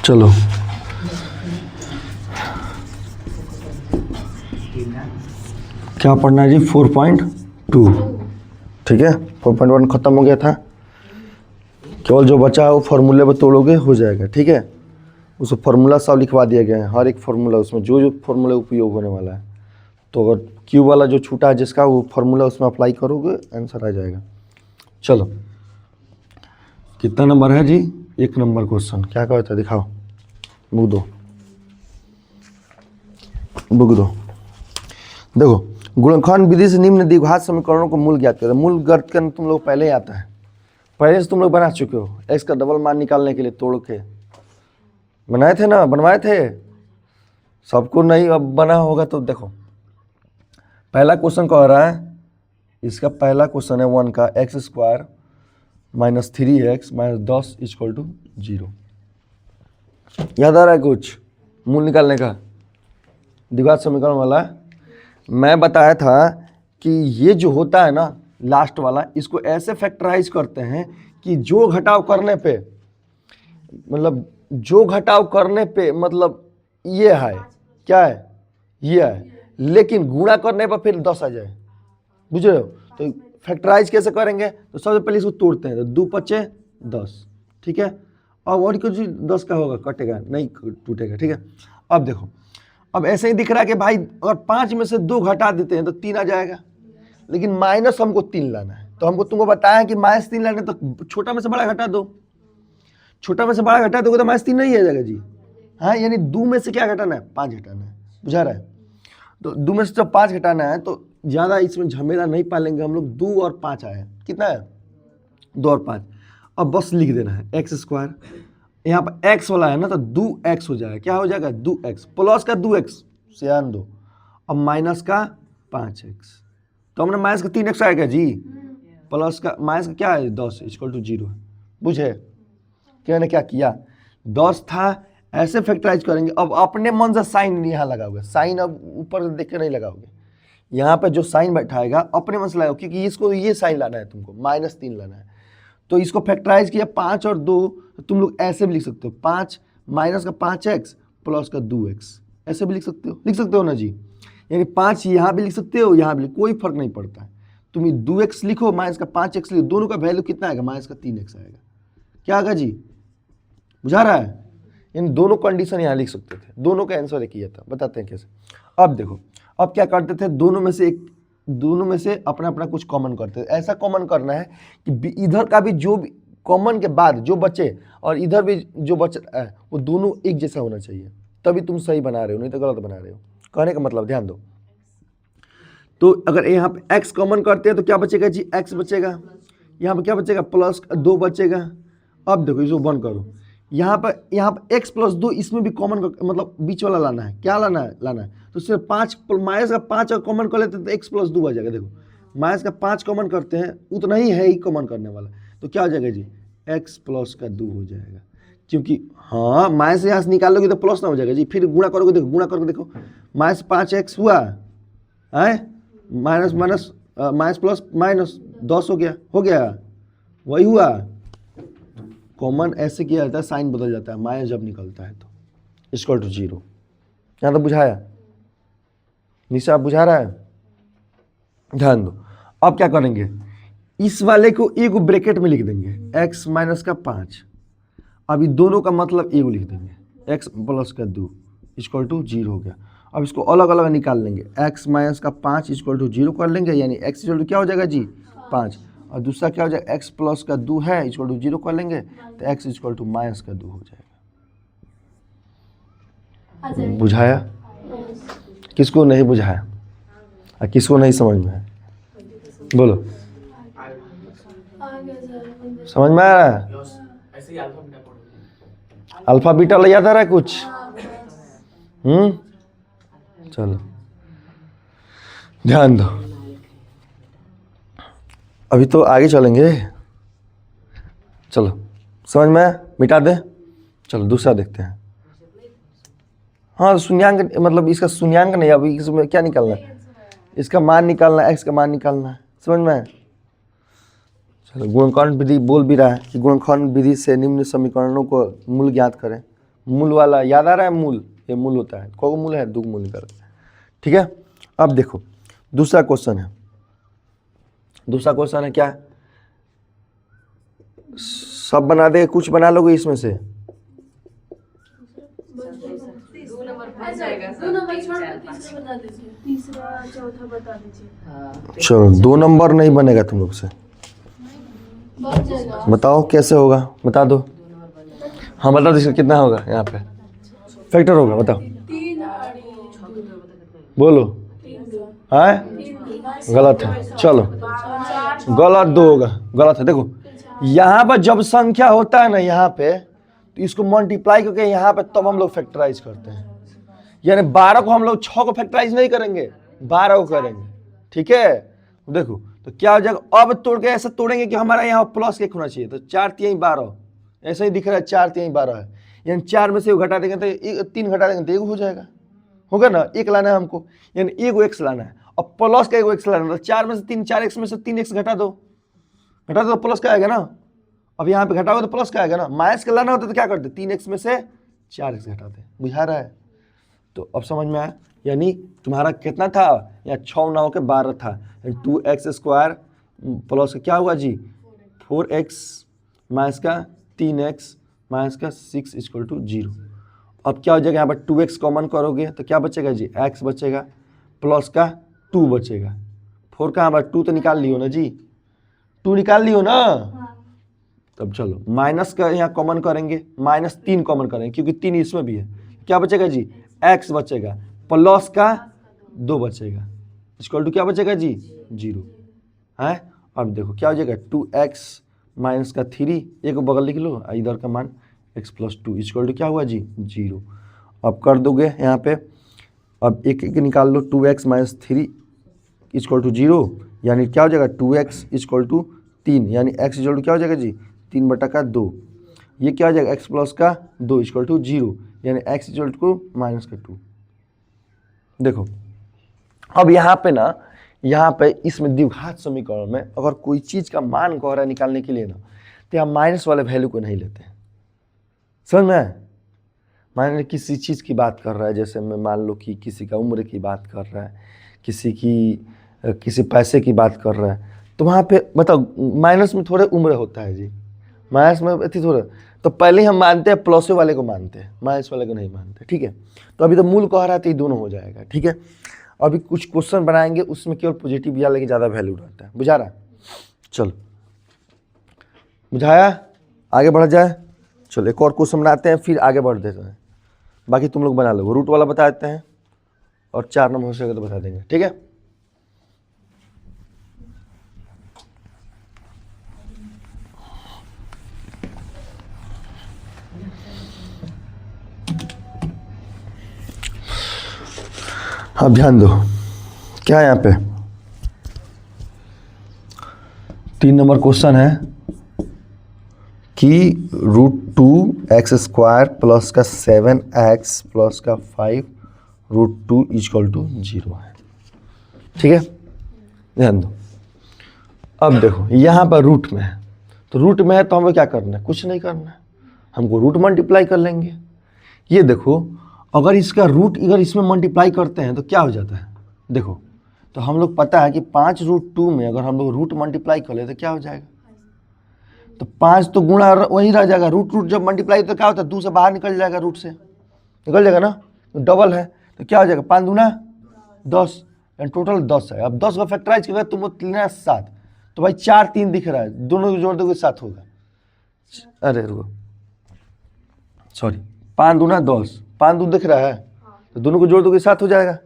चलो क्या पढ़ना है जी 4.2। ठीक है 4.1 खत्म हो गया था, केवल जो बचा है वो फार्मूले पर तोड़ोगे हो जाएगा। ठीक है उसको फार्मूला सब लिखवा दिया गया है, हर एक फार्मूला उसमें जो जो फार्मूला उपयोग होने वाला है। तो अगर क्यू वाला जो छूटा है जिसका वो फार्मूला उसमें अप्लाई करोगे आंसर आ जाएगा। चलो कितना नंबर है जी? 1 नंबर क्वेश्चन क्या कहता है दिखाओ, बुक दो बुक दो। देखो गुणनखंड विधि से निम्न द्विघात समीकरणों को मूल ज्ञात करें। मूल ज्ञात करना तुम लोग पहले ही आता है, पहले से तुम लोग बना चुके हो। एक्स का डबल मान निकालने के लिए तोड़ के बनाए थे ना, बनवाए थे सबको, नहीं अब बना होगा। तो देखो पहला क्वेश्चन कह रहा है, इसका पहला क्वेश्चन है 1 का x square minus 3x minus 10 equal to 0। याद आ रहा है कुछ मूल निकालने का द्विघात समीकरण वाला? मैं बताया था कि ये जो होता है ना लास्ट वाला, इसको ऐसे फैक्टराइज करते हैं कि जो घटाव करने पे मतलब ये है, क्या है ये है, लेकिन गुणा करने पर फिर 10 आ जाए, बुझ रहे हो? तो फैक्टराइज कैसे करेंगे? तो सबसे पहले इसको तोड़ते हैं, तो 2 पचे 10। ठीक है अब और कुछ 10 का होगा, कटेगा नहीं टूटेगा। ठीक है अब देखो, अब ऐसे ही दिख रहा है कि भाई अगर 5 में से 2 घटा देते हैं तो 3 आ जाएगा, लेकिन माइनस हमको 3 लाना है। तो हमको तुमको बताया कि -3 लाना है, तो छोटा में से बड़ा घटा दो। छोटा में से बड़ा घटा दोगे तो -3 नहीं आ जाएगा जी। हाँ यानी 2 में से क्या घटाना है? 5 घटाना है, बुझा रहा है? तो 2 में से जब 5 घटाना है तो ज़्यादा इसमें झमेला नहीं पालेंगे हम लोग। 2 और 5 आया, कितना है? 2 और 5। अब बस लिख देना है एक्स स्क्वायर, यहाँ पर x वाला है ना तो 2x हो जाएगा। क्या हो जाएगा? 2x प्लस का 2x ध्यान दो, अब माइनस का 5x, तो हमने माइनस का 3x आएगा जी, प्लस का माइनस का क्या है 10 इक्वल टू 0 है। बुझे क्या ने क्या किया? 10 था, ऐसे फैक्टराइज करेंगे। अब अपने मन से साइन यहाँ लगाओगे, साइन अब ऊपर देख के नहीं लगाओगे, यहाँ पे जो साइन बैठाएगा अपने मन से लगाओ, क्योंकि इसको ये साइन लाना है तुमको, -3 लाना है। तो इसको फैक्टराइज किया 5 और 2, तो तुम लोग ऐसे भी लिख सकते हो 5 माइनस का 5x प्लस का 2x, ऐसे भी लिख सकते हो ना जी। यानी 5 यहाँ भी लिख सकते हो, यहाँ भी, कोई फर्क नहीं पड़ता है। तुम ये 2x लिखो माइनस का 5x लिखो, दोनों का वैल्यू कितना आएगा? माइनस का 3x आएगा। क्या आएगा जी? बुझा रहा है? इन दोनों कंडीशन यहाँ लिख सकते थे, दोनों का आंसर एक ही था। बताते हैं कैसे। अब देखो अब क्या करते थे, दोनों में से अपना अपना कुछ कॉमन करते थे। ऐसा कॉमन करना है कि इधर का भी जो कॉमन के बाद जो बचे और इधर भी जो बचा है वो दोनों एक जैसा होना चाहिए, तभी तुम सही बना रहे हो, नहीं तो गलत बना रहे हो। कहने का मतलब ध्यान दो। तो अगर यहाँ पे x कॉमन करते हैं तो क्या बचेगा जी? x बचेगा। यहाँ पे क्या बचेगा? प्लस 2 बचेगा। अब देखो इसको 1 करो, यहाँ पर x प्लस 2 इसमें भी कॉमन मतलब बीच वाला लाना है। क्या लाना है? तो सिर्फ 5 माइनस का 5 अगर कॉमन कर लेते हैं तो x प्लस 2 आ जाएगा। देखो माइनस का 5 कॉमन करते हैं, उतना ही है ही कॉमन करने वाला, तो क्या हो जाएगा जी? x प्लस का 2 हो जाएगा। क्योंकि हाँ माइनस यहाँ से निकाल लोगे तो प्लस ना हो जाएगा जी, फिर गुणा करोगे, देखो गुणा करके देखो, माइनस 5x हुआ है, माइनस प्लस माइनस 10 हो गया वही हुआ। कॉमन ऐसे किया जाता है, साइन बदल जाता है माइनस जब निकलता है तो इक्वल टू 0। यहाँ तो बुझाया निशा, बुझा रहा है? ध्यान दो। अब क्या करेंगे, इस वाले को एक ब्रैकेट में लिख देंगे x माइनस का 5, अभी दोनों का मतलब एक लिख देंगे x प्लस का 2 इक्वल टू 0 हो गया। अब इसको अलग अलग निकाल लेंगे, x माइनस का 5 इक्वल टू 0 कर लेंगे, यानी x इक्वल टू क्या हो जाएगा जी? 5, और दूसरा क्या हो जाएगा? x प्लस का 2 है इक्वल टू 0 कर लेंगे, तो x इक्वल टू माइनस का 2 हो जाएगा। बुझाया? किसको नहीं बुझाया और किसको नहीं समझ में है? बोलो, समझ में आ रहा है? अल्फा बीटा याद आ रहा है कुछ? चलो ध्यान दो, अभी तो आगे चलेंगे। चलो समझ में, मिटा दे। चलो दूसरा देखते हैं। हाँ शून्यांक, मतलब इसका शून्यांक नहीं, अभी इसमें क्या निकालना है? इसका मान निकालना है, x का मान निकालना है। समझ में? चलो गुणनखंड विधि बोल भी रहा है कि गुणनखंड विधि से निम्न समीकरणों को मूल ज्ञात करें। मूल वाला याद आ रहा है, मूल, ये मूल होता है, कौ मूल है, दो मूल करते हैं, ठीक है। अब देखो दूसरा क्वेश्चन है, दूसरा क्वेश्चन है क्या, सब बना दे, कुछ बना लोगे इसमें से, चलो 2 नंबर नहीं बनेगा तुम लोग से, बताओ कैसे होगा, बता दो। हाँ बता दो, इसका कितना होगा, यहाँ पे फैक्टर होगा, बताओ बोलो। है गलत है, चलो गलत 2 होगा, गलत है। देखो यहाँ पर जब संख्या होता है ना यहाँ पे, तो इसको मल्टीप्लाई करके यहाँ पे तब हम लोग फैक्टराइज करते हैं, यानी 12 को हम लोग 6 को फैक्टराइज नहीं करेंगे, 12 को करेंगे, ठीक है। देखो तो क्या हो जाएगा, अब तोड़ के ऐसा तोड़ेंगे कि हमारा यहाँ प्लस 1 होना चाहिए, तो 4 3 12 ऐसा ही दिख रहा है, 4 3 12 है, यानी 4 में से घटा देंगे तो 3 घटा देंगे तो 1 हो जाएगा, होगा ना। 1 लाना है हमको, यानी 1 एक्स लाना है, और प्लस का 1 एक्स लाना है, तो 4 में से 3, 4 एक्स में से 3 एक्स घटा दो तो प्लस का आएगा ना। अब यहाँ पे घटाओगे तो प्लस का आएगा ना, माइनस का लाना होता तो क्या करते, 3 एक्स में से 4 एक्स घटाते, बुझा रहा है। तो अब समझ में आया, यानी तुम्हारा कितना था, यहाँ 6 9 के 12 था, 2x² प्लस का क्या हुआ जी 4x माइनस का 3x माइनस का 6 = 0। अब क्या हो जाएगा, यहाँ पर 2x कॉमन करोगे तो क्या बचेगा जी, x बचेगा, प्लस का 2 बचेगा, 4 कहाँ पर 2 तो निकाल लियो ना जी, 2 निकाल लियो ना। तब चलो माइनस का यहाँ कॉमन करेंगे, -3 कॉमन करेंगे क्योंकि 3 इसमें भी है, क्या बचेगा जी, x बचेगा, प्लस का 2 बचेगा, = क्या बचेगा जी 0 है। अब देखो क्या हो जाएगा, 2x माइनस का 3, एक बगल लिख लो, इधर का मान x + 2 = क्या हुआ जी 0। अब कर दोगे यहाँ पे, अब एक एक निकाल लो, 2x - 3 = 0, यानी क्या हो जाएगा 2x = 3, यानी x = क्या हो जाएगा जी 3/2, ये क्या हो जाएगा x प्लस का 2 = 0, यानी x = -2। देखो अब यहाँ पे ना, यहाँ पे इसमें द्विघात समीकरण में अगर कोई चीज़ का मान कह रहा है निकालने के लिए ना, तो यहाँ माइनस वाले वैल्यू को नहीं लेते हैं, समझ में आया। मान लो किसी चीज़ की बात कर रहा है, जैसे मैं मान लो कि किसी का उम्र की बात कर रहा है, किसी पैसे की बात कर रहा है, तो वहाँ पे मतलब माइनस में थोड़े उम्र होता है जी, माइनस में अति थोड़ा, तो पहले हम मानते हैं प्लस वाले को मानते हैं, माइनस वाले को नहीं मानते, ठीक है। तो अभी तो मूल कह रहा है तो ये दोनों हो जाएगा, ठीक है। अभी कुछ क्वेश्चन बनाएंगे उसमें केवल पॉजिटिव या लेकिन ज़्यादा वैल्यू रहता है, बुझा रहा। चलो बुझाया, आगे बढ़ जाए। चलो एक और क्वेश्चन बनाते हैं, फिर आगे बढ़ देते हैं, बाकी तुम लोग बना लो। रूट वाला बता देते हैं और 4 नंबर हो सकेगा तो बता देंगे, ठीक है। अब ध्यान दो, क्या है यहाँ पे 3 नंबर क्वेश्चन है कि √2x² प्लस का 7x प्लस का 5 √2 = 0 है, ठीक है। ध्यान दो, अब देखो यहाँ पर रूट में है, तो रूट में है तो हमें क्या करना है, कुछ नहीं करना है, हमको रूट मल्टीप्लाई कर लेंगे। ये देखो अगर इसका रूट अगर इसमें मल्टीप्लाई करते हैं तो क्या हो जाता है, देखो तो हम लोग पता है कि 5√2 में अगर हम लोग रूट मल्टीप्लाई कर ले तो क्या हो जाएगा, तो 5 तो गुणा वही रह जाएगा, रूट जब मल्टीप्लाई तो क्या होता है 2 से बाहर निकल जाएगा, रूट से निकल जाएगा ना, तो डबल है तो क्या हो जाएगा 5 दूना 10, टोटल 10 है। अब 10 का फैक्टराइज करेगा तुम लेना 7, तो भाई 4 3 दिख रहा है, दोनों को जोड़ दोगे 7 होगा। अरे रुको सॉरी, 5 दूना 10, 5 दून दिख रहा है, तो दोनों को जोड़ दोगे 7 हो जाएगा,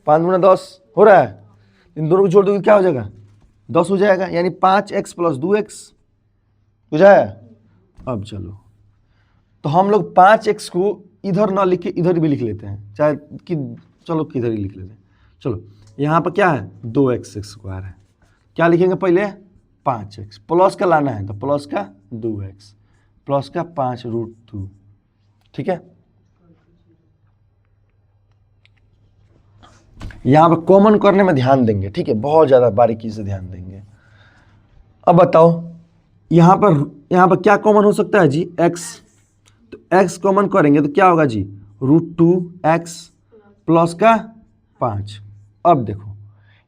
5 दूना 10 हो रहा है, इन दोनों को जोड़ दोगे क्या हो जाएगा 10 हो जाएगा, यानी 5x + 2x हो जाएगा। अब चलो तो हम लोग 5x को इधर ना लिख के इधर भी लिख लेते हैं, चाहे कि चलो किधर ही लिख लेते हैं। चलो यहाँ पर क्या है 2x² है, क्या लिखेंगे पहले 5x, प्लस का लाना है तो प्लस का 2x प्लस का 5√2, ठीक है। यहाँ पर कॉमन करने में ध्यान देंगे, ठीक है, बहुत ज़्यादा बारीकी से ध्यान देंगे। अब बताओ यहाँ पर क्या कॉमन हो सकता है जी x, तो x कॉमन करेंगे तो क्या होगा जी, √2x प्लस का 5। अब देखो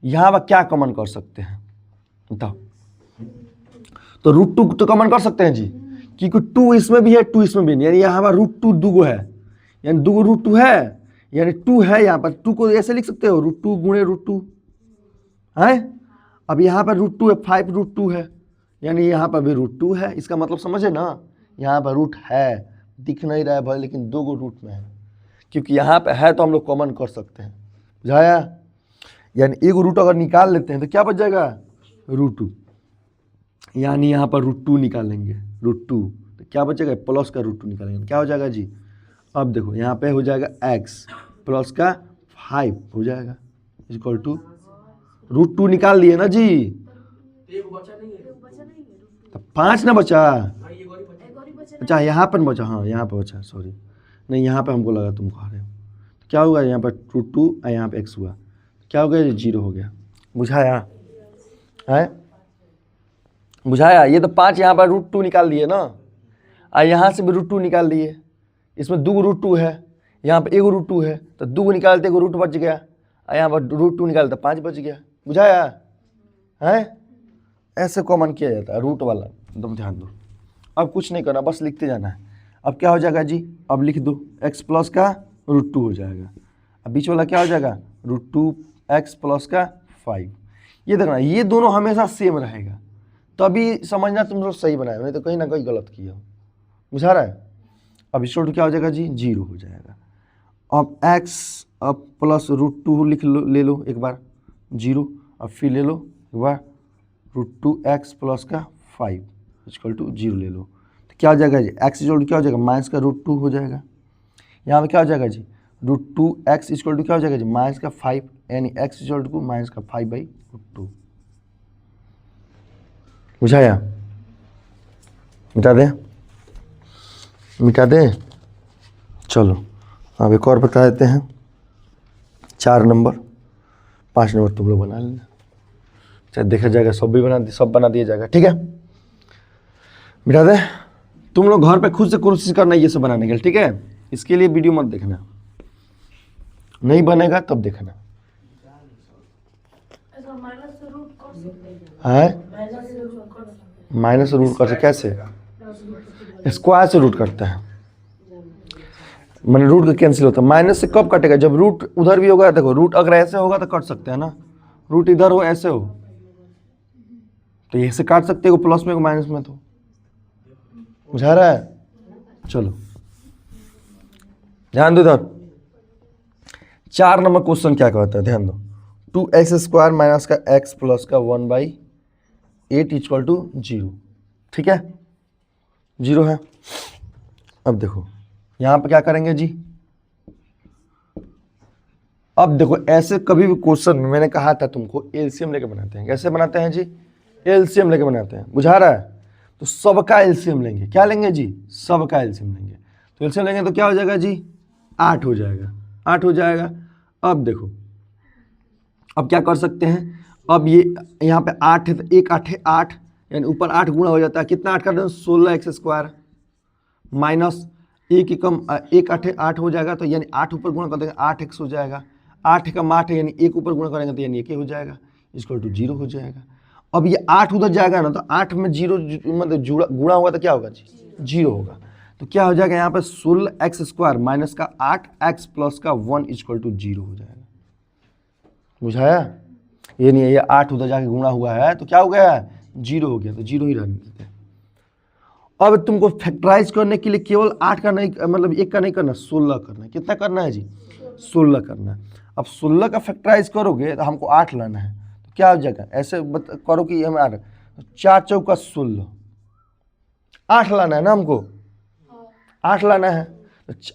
यहाँ पर क्या कॉमन कर सकते हैं बताओ, तो √2 तो कॉमन कर सकते हैं जी, क्योंकि 2 इसमें भी है 2 इसमें भी नहीं, यानी यहाँ पर √2 दुगो है, यानी दुगो √2 है, यानी 2 है यहाँ पर। 2 को ऐसे लिख सकते हो √2 गुणे √2 है। अब यहाँ पर √2 है, 5 √2 है, यानी यहाँ पर भी √2 है। इसका मतलब समझे ना, यहाँ पर रूट है, दिख नहीं रहा है भाई, लेकिन दो गो रूट में है, क्योंकि यहाँ पे है तो हम लोग कॉमन कर सकते हैं, बुझाया। यानी एक रूट अगर निकाल लेते हैं तो क्या बच जाएगा, √2, यानी यहाँ पर √2 निकालेंगे, √2 तो क्या बचेगा, प्लस का √2 निकालेंगे, क्या हो जाएगा जी। अब देखो यहाँ पे हो जाएगा x प्लस का 5 हो जाएगा इक्वल टू √2 निकाल लिए ना जी, तो 5 ना बचा। अच्छा यहाँ पर बचा, हाँ यहाँ पर बचा, सॉरी नहीं, यहाँ पे हमको लगा तुम कह रहे हो। तो क्या होगा यहाँ पर √2 और यहाँ पे x हुआ, क्या हो गया, 0 हो गया, बुझाया है, बुझाया। ये तो 5 यहाँ पर √2 निकाल दिए ना, और यहाँ से भी √2 निकाल दिए, इसमें दो √2 है, यहाँ पर एक √2 है, तो दो निकालते एक रूट बच गया, और यहाँ पर √2 निकालते 5 बच गया, बुझाया है। ऐसे कॉमन किया जाता है रूट वाला, एकदम ध्यान दो। अब कुछ नहीं करना, बस लिखते जाना है। अब क्या हो जाएगा जी, अब लिख दो x प्लस का √2 हो जाएगा, अब बीच वाला क्या हो जाएगा, √2x प्लस का 5। ये देखना, ये दोनों हमेशा सेम रहेगा, तभी समझना तुम लोग सही बनाए, नहीं तो कहीं ना कहीं गलत किया हो, बुझा रहा है। अब इस क्या हो जाएगा जी, 0 हो जाएगा। अब x अब प्लस √2 लिख लो, ले लो एक बार 0, अब फिर ले लो एक बार √2x प्लस का 5 इक्वल टू 0 ले लो, तो क्या हो जाएगा जी, x इक्वल टू क्या हो जाएगा, माइनस का √2 हो जाएगा। यहाँ पे क्या हो जाएगा जी, √2x इक्वल टू क्या हो जाएगा जी, माइनस का 5, यानी x इक्वल टू माइनस का 5/√2, बुझाया। मिटा दें, मिटा दें, चलो अब एक और बता देते हैं, 4 नंबर, 5 नंबर तुम लोग बना लेना, चाहे देखा जाएगा, सब बना दिया जाएगा, ठीक है। मिटा दे, तुम लोग घर पे खुद से कोशिश करना ये सब बनाने के लिए, ठीक है। इसके लिए वीडियो मत देखना, नहीं बनेगा तब देखना है। माइनस से रूट करते कैसे, स्क्वायर से रूट करते हैं, मैंने रूट का कैंसिल होता है। माइनस से कब कटेगा, जब रूट उधर भी होगा, देखो रूट अगर ऐसे होगा तो कट सकते हैं ना, रूट इधर हो ऐसे हो तो ऐसे काट सकते हो, प्लस में को माइनस में, तो बुझा रहा है। चलो ध्यान दो इधर, 4 नंबर क्वेश्चन क्या कहता है, ध्यान दो। 2x² माइनस का x प्लस का 1/8 इक्वल टू 0, ठीक है, 0 है। अब देखो यहाँ पे क्या करेंगे जी, अब देखो ऐसे कभी भी क्वेश्चन में मैंने कहा था तुमको एलसीएम लेके बनाते हैं, कैसे बनाते हैं जी, एलसीएम लेके बनाते हैं, बुझा रहा है। तो सबका एलसीएम लेंगे, क्या लेंगे जी, सबका एलसीएम लेंगे, तो एलसीएम लेंगे तो क्या हो जाएगा जी, 8 हो जाएगा, 8 हो जाएगा। अब देखो अब क्या कर सकते हैं, अब ये यहाँ पे 8 है तो 1 8 है 8, यानी ऊपर 8 गुणा हो जाता है, कितना 8 कर दें, 16x² माइनस 1 एकम 1 8 8 हो जाएगा, तो यानी 8 ऊपर गुणा कर देंगे 8x हो जाएगा, 8 एकम 8 है, यानी 1 ऊपर गुणा करेंगे तो यानी 1 हो जाएगा, इक्वल टू 0 हो जाएगा। अब ये 8 उधर जाएगा ना, तो 8 में 0 मतलब गुणा हुआ तो क्या होगा जी, 0 होगा, तो क्या हो जाएगा यहाँ पे 16x² माइनस का 8x प्लस का 1 इक्वल टू 0 हो जाएगा, बुझाया। ये नहीं है, ये 8 उधर जाके गुणा हुआ है तो क्या हो गया, 0 हो गया, तो 0 ही रहने देते हैं। अब तुमको फैक्टराइज करने के लिए केवल 8 का नहीं, मतलब 1 का नहीं करना, 16 करना है। कितना करना है जी, 16 करना है। अब 16 का फैक्टराइज करोगे तो हमको 8 लाना है, तो क्या हो जाएगा, ऐसे करो कि हम 8 4 चौका 16, 8 लाना है ना हमको, 8 लाना है।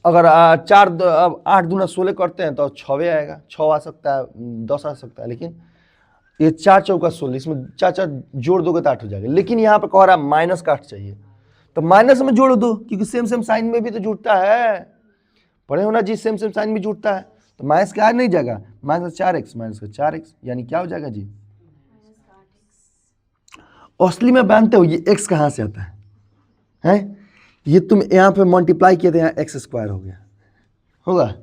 अगर 8 दूना 16 करते हैं तो 6 आएगा, 6 आ सकता है, 10 आ सकता है, लेकिन ये 4 चौका 16, इसमें 4 4 जोड़ दोगे तो 8 हो जाएगा। लेकिन यहाँ पे कह रहा है माइनस का 8 चाहिए, तो माइनस में जोड़ दो, क्योंकि सेम सेम साइन में भी तो जुड़ता है, पढ़े हो ना जी, सेम सेम साइन में जुड़ता है, तो माइनस का नहीं जाएगा, माइनस 4x माइनस का 4x, यानी क्या हो जाएगा जी, असली में जानते हो ये x कहाँ से आता है? ये तुम यहाँ पे मल्टीप्लाई किए थे, यहाँ एक्स स्क्वायर हो गया, होगा।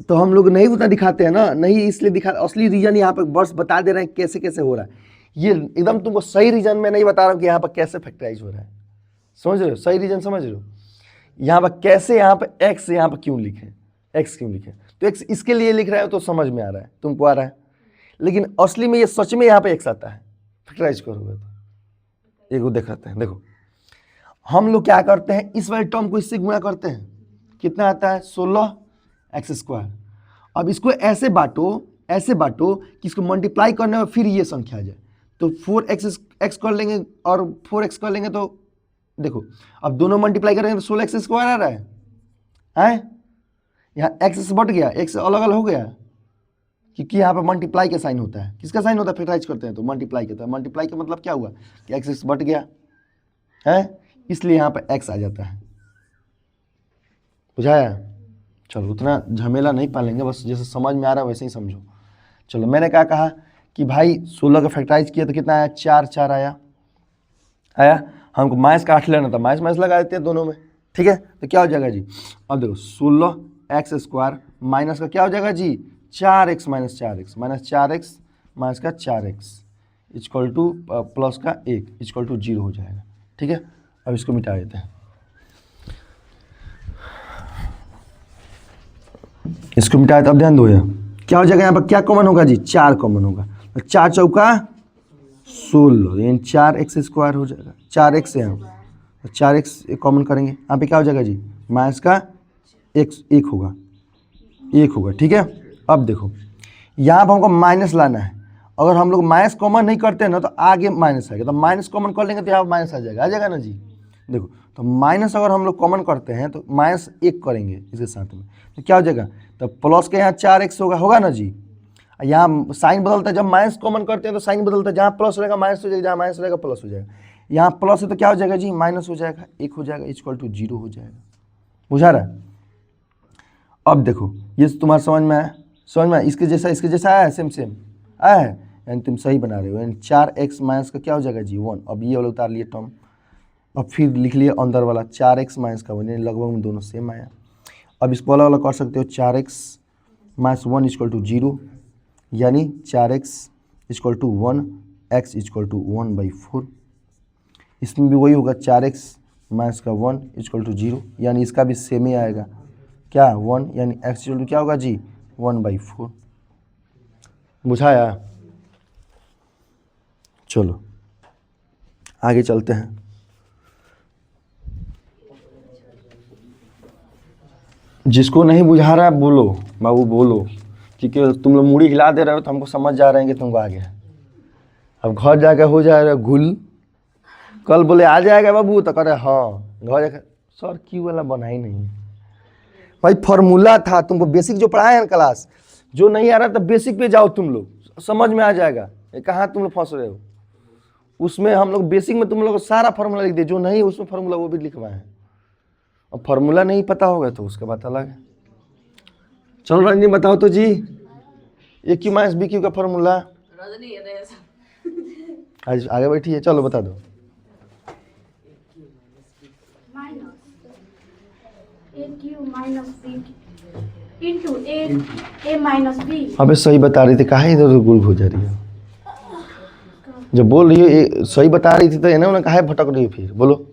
तो हम लोग नहीं उतना दिखाते हैं ना, नहीं इसलिए दिखा, असली रीजन यहाँ पे बस बता दे रहे हैं कैसे कैसे हो रहा है। ये एकदम तुमको सही रीजन में नहीं बता रहा हूँ कि यहाँ पर कैसे फैक्टराइज हो रहा है, समझ रहे हो, सही रीजन समझ रहे हो। यहाँ पर कैसे, यहाँ पर एक्स यहाँ पर क्यों लिखे, एक्स क्यों लिखे, तो एक्स इसके लिए लिख रहे हो तो समझ में आ रहा है, तुमको आ रहा है, लेकिन असली में ये सच में यहाँ पे एक्स आता है, फैक्टराइज करोगे तो। एक दिखाते हैं, देखो हम लोग क्या करते हैं, इस वाले टर्म को इससे गुणा करते हैं, कितना आता है 16 एक्स स्क्वायर। अब इसको ऐसे बांटो कि इसको मल्टीप्लाई करने में फिर ये संख्या आ जाए, तो 4x कर लेंगे और 4x कर लेंगे, तो देखो अब दोनों मल्टीप्लाई करेंगे तो 16 एक्स स्क्वायर आ रहा है, यहाँ एक्स से बढ़ गया, एक्स अलग अलग हो गया, क्योंकि यहाँ पर मल्टीप्लाई का साइन होता है। किसका साइन होता है, फैक्टराइज करते हैं तो मल्टीप्लाई का। मल्टीप्लाई का मतलब क्या हुआ कि एक्स बढ़ गया है, इसलिए यहाँ पर एक्स आ जाता है, बुझाया। चलो उतना झमेला नहीं पालेंगे, बस जैसे समझ में आ रहा है वैसे ही समझो। चलो मैंने क्या कहा कि भाई 16 का फैक्टराइज किया तो कितना आया, 4 आया। हमको माइनस का 8 लेना था, माइनस लगा देते हैं दोनों में, ठीक है। तो क्या हो जाएगा जी, अब देखो 16 एक्स स्क्वायर माइनस का क्या हो जाएगा जी, 4x माइनस 4x माइनस का 4x इक्वल टू प्लस का 1 इक्वल टू 0 हो जाएगा, ठीक है। अब इसको मिटा देते हैं, इसको मिटाए तो अब ध्यान दो, क्या हो जाएगा यहाँ पर, क्या कॉमन होगा जी, 4 कॉमन होगा, 4 चौका 16 यानी 4x स्क्वायर हो जाएगा, 4x है, 4x कॉमन करेंगे, यहाँ पे क्या हो जाएगा जी, माइनस का एक होगा, ठीक है। अब देखो यहाँ पर हमको माइनस लाना है, अगर हम लोग माइनस कॉमन नहीं करते हैं ना तो आगे माइनस आएगा, तो माइनस कॉमन कर लेंगे तो यहाँ माइनस आ जाएगा ना जी। देखो तो माइनस अगर हम लोग कॉमन करते हैं तो माइनस 1 करेंगे इसके साथ में, तो क्या हो जाएगा, तो प्लस के यहाँ 4x होगा ना जी। यहाँ साइन बदलता है, जब माइनस कॉमन करते हैं तो साइन बदलता है, जहाँ प्लस रहेगा माइनस हो जाएगा, जहाँ माइनस रहेगा प्लस हो जाएगा। यहाँ प्लस है तो क्या हो जाएगा जी, माइनस हो जाएगा, 1 हो जाएगा इक्वल टू 0 हो जाएगा, बुझा रहा है। अब देखो ये तुम्हारा समझ में आया, इसके जैसा आया है, सेम आया है, यानी तुम सही बना रहे हो। यानी 4x माइनस का क्या हो जाएगा जी 1। अब ये वाला उतार लिए टर्म, अब फिर लिख लिए अंदर वाला 4x माइनस का 1, यानी लगभग में दोनों सेम आया। अब इसको अलग अलग कर सकते हो, 4x माइनस 1 इक्वल टू 0, यानी 4x equal to 1, x equal to 1/4। इसमें भी वही होगा, 4x माइनस का 1 इक्वल टू 0, यानी इसका भी सेम ही आएगा, क्या 1, यानी x इक्वल टू क्या होगा जी 1/4, बुझाया। चलो आगे चलते हैं। जिसको नहीं बुझा रहा है बोलो बाबू बोलो, क्योंकि तुम लोग मुड़ी हिला दे रहे हो तो हमको समझ जा रहे हैं कि तुमको आ गया। अब घर जाकर हो जाएगा घुल, कल बोले आ जाएगा बाबू तो करे हाँ, घर जाकर सर क्यों वाला बना ही नहीं भाई, फार्मूला था, तुमको बेसिक जो पढ़ाया है क्लास, जो नहीं आ रहा तो बेसिक पे जाओ, तुम लोग समझ में आ जाएगा। कहाँ तुम लोग फंस रहे हो, उसमें हम लोग बेसिक में तुम लोग सारा फार्मूला लिख दिए, जो नहीं उसमें फार्मूला वो भी लिखवाए हैं। अब फार्मूला नहीं पता होगा तो उसका बात अलग है। चलो रंजनी बताओ तो जी, ए क्यू माइनस बी क्यू का फार्मूला। आज आगे बैठी है, चलो बता दो। अबे सही बता रही थी, काहे इधर गुल हो जा रही है, जब बोल रही हो सही बता रही थी तो इन्हें उन्हें काहे भटक रही हो, फिर बोलो।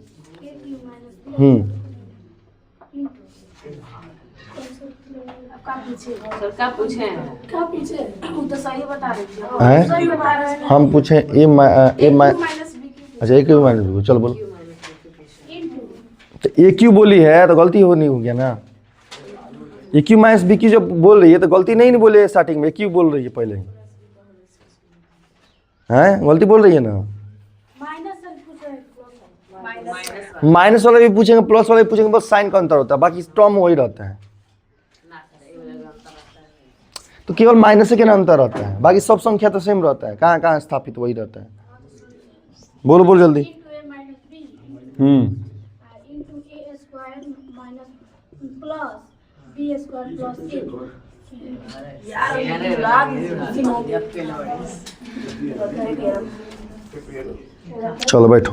क्या पूछे तो सही बता रही थी, हम पूछे ए अच्छा ए क्यू माइनस बी, चलो बोलो। तो ए क्यू बोली है तो गलती हो नहीं हो गया ना, ए क्यू माइनस बी क्यू जब बोल रही है तो गलती नहीं बोले, स्टार्टिंग में ए क्यू बोल रही है पहले ही, हैं गलती बोल रही है ना। माइनस वाला भी पूछेंगे प्लस वाला भी पूछेंगे, बस साइन का अंतर होता है, बाकी टर्म वही रहता है। तो केवल माइनस के ना अंतर रहता है, बाकी सब संख्या तो सेम रहता है, कहाँ कहाँ स्थापित वही रहता है। बोलो बोलो जल्दी। चलो बैठो।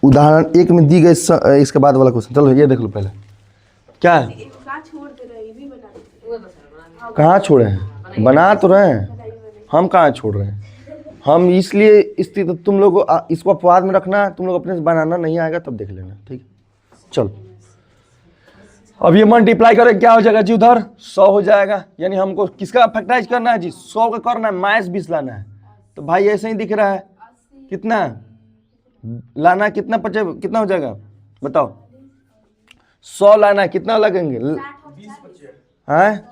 उदाहरण 1 में दी गई इसके बाद वाला क्वेश्चन, चलो ये देख लो पहले क्या है। कहाँ छोड़े हैं, बना तो रहे हैं, हम कहाँ छोड़ रहे हैं। हम इसलिए स्थिति तुम लोग इसको अपवाद में रखना है, तुम लोग अपने से बनाना नहीं आएगा तब देख लेना, ठीक है। चलो अब ये मल्टीप्लाई करें क्या हो जाएगा जी, उधर 100 हो जाएगा, यानी हमको किसका फैक्टराइज करना है जी, 100 का करना है, -20 लाना है। तो भाई ऐसे ही दिख रहा है, कितना लाना है, कितना कितना हो जाएगा बताओ, 100 लाना है, कितना लगेंगे हैं,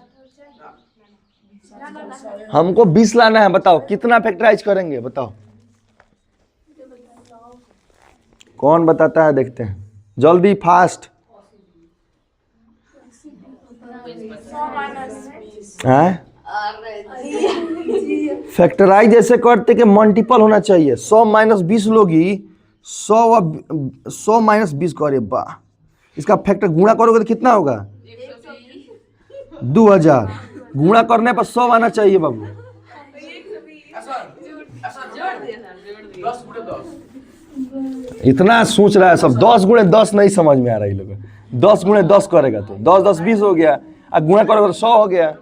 हमको 20 लाना है, बताओ कितना फैक्टराइज करेंगे, बताओ कौन बताता है, देखते हैं जल्दी फास्ट। फैक्टराइज ऐसे करते कि मल्टीपल होना चाहिए, 100 - 20 लोगी, 100 - 20 करे बा, इसका फैक्टर गुणा करोगे तो कितना होगा 2000, गुणा करने पर 100 आना चाहिए बाबू। इतना सोच रहा है सब, 10 × 10 नहीं समझ में आ रहा है लोग, 10 × 10 करेगा तो 10 × 10 = 20 हो गया, और गुणा करोगे तो 100 हो गया।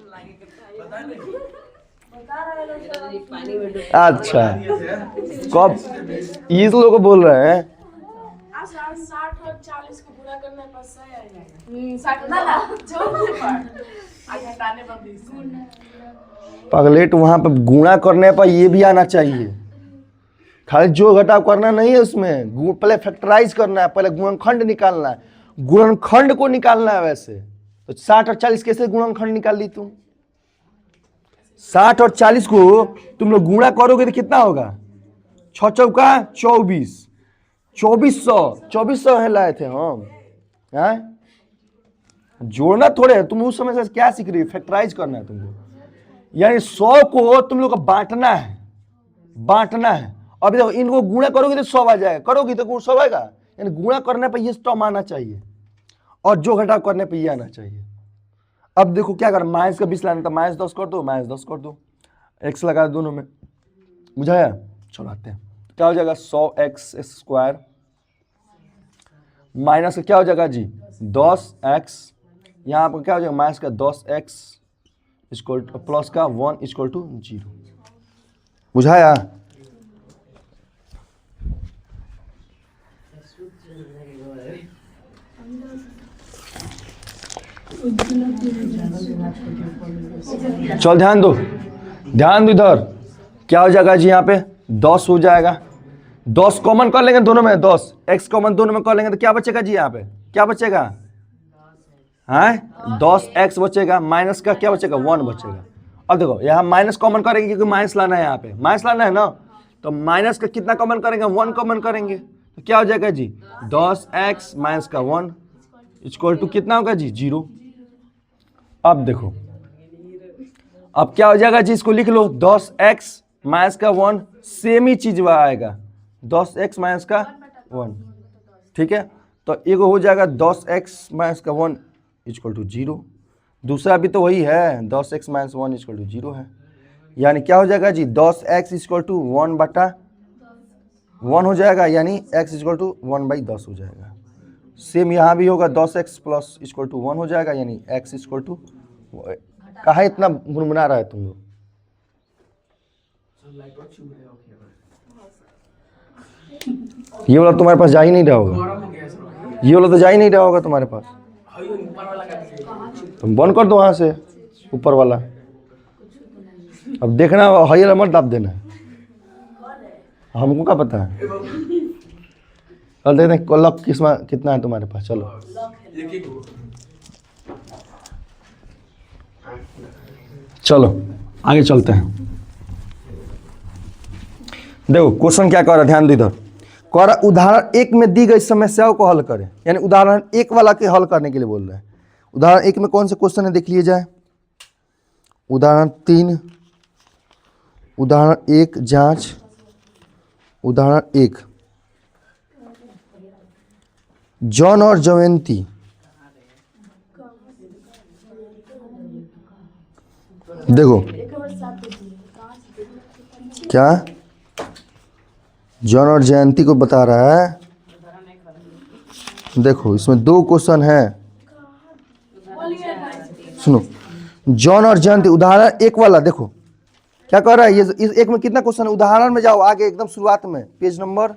अच्छा कब ये लोग को बोल रहे हैं 60 और 40 को पूरा करने पर 100 आ जाएगा। पगलेट वहां पे गुणा करने पर ये भी आना चाहिए, खाली जो घटाव करना नहीं है उसमें, पहले फैक्टराइज करना है, पहले गुणनखंड निकालना है, गुणनखंड को निकालना है। वैसे तो 60 और 40 कैसे गुणनखंड निकाल ली तुम, 60 और 40 को तुम लोग गुणा करोगे तो कितना होगा, 6 चौका 24, 2400 है लाए थे हम हैं? जोड़ना थोड़े है, तुम उस समय से क्या सीख रही हो, फैक्टराइज करना है तुमको, यानी 100 को तुम लोग को बांटना है। अभी देखो इनको गुणा करोगे तो 100 आ जाएगा, करोगी तो 100 आएगा, यानी गुणा करने पर ये टर्म आना चाहिए, और जो घटाव करने पर ये आना चाहिए। अब देखो क्या कर, -20 लाना था, -10 कर दो, -10 कर दो, x लगा दो दोनों में, बुझाया। चलो आते हैं, क्या हो जाएगा 100x² माइनस का क्या हो जाएगा जी 10x, यहाँ पर क्या हो जाएगा माइनस का 10x प्लस का 1 = 0, बुझाया। चल ध्यान दो इधर, क्या हो जाएगा जी, यहाँ पे 10 हो जाएगा, 10 कॉमन कर लेंगे दोनों में, 10 x कॉमन दोनों में कर लेंगे तो क्या बचेगा जी, यहाँ पे क्या बचेगा है 10x बचेगा, माइनस का क्या बचेगा 1 बचेगा। अब देखो यहाँ माइनस कॉमन करेंगे क्योंकि माइनस लाना है, यहाँ पे माइनस लाना है ना, तो माइनस का कितना कॉमन करेंगे 1 कॉमन करेंगे, तो क्या हो जाएगा जी 10x माइनस का 1 = कितना होगा जी 0। अब देखो अब क्या हो जाएगा जी, इसको लिख लो 10x माइनस का 1, सेम ही चीज वह आएगा 10x माइनस का 1, ठीक है। तो एक हो जाएगा 10x माइनस का 1 = 0, दूसरा भी तो वही है 10x माइनस 1 = 0 है, यानी क्या हो जाएगा जी 10x = 1/1 हो जाएगा, यानी x = 1/10 हो जाएगा। सेम यहाँ भी होगा 10x प्लस = 1 हो जाएगा, यानी x = कहाँ इतना भुनभुना रहा है तुम लोग, ये वाला तुम्हारे पास जा ही नहीं रहा होगा, ये वाला तो जा ही नहीं रहा होगा तुम्हारे पास, तुम बंद कर दो वहां से ऊपर वाला। अब देखना हाई वाला मत दाब देना, हमको क्या पता है। कल देखते हैं लक कितना है तुम्हारे पास, चलो चलो आगे चलते हैं। देखो क्वेश्चन क्या कर रहा है, ध्यान दो इधर, कह रहा उदाहरण 1 में दी गई समस्याओं को हल करें, यानी उदाहरण 1 वाला के हल करने के लिए बोल रहे हैं। उदाहरण 1 में कौन से क्वेश्चन है देख लिए जाए, उदाहरण 3, उदाहरण 1 जांच, उदाहरण 1 जॉन और जयंती, देखो क्या जॉन और जयंती को बता रहा है देखो इसमें 2 क्वेश्चन है, सुनो। जॉन और जयंती, उदाहरण 1 वाला देखो क्या कर रहा है। ये इस एक में कितना क्वेश्चन है, उदाहरण में जाओ आगे एकदम शुरुआत में, पेज नंबर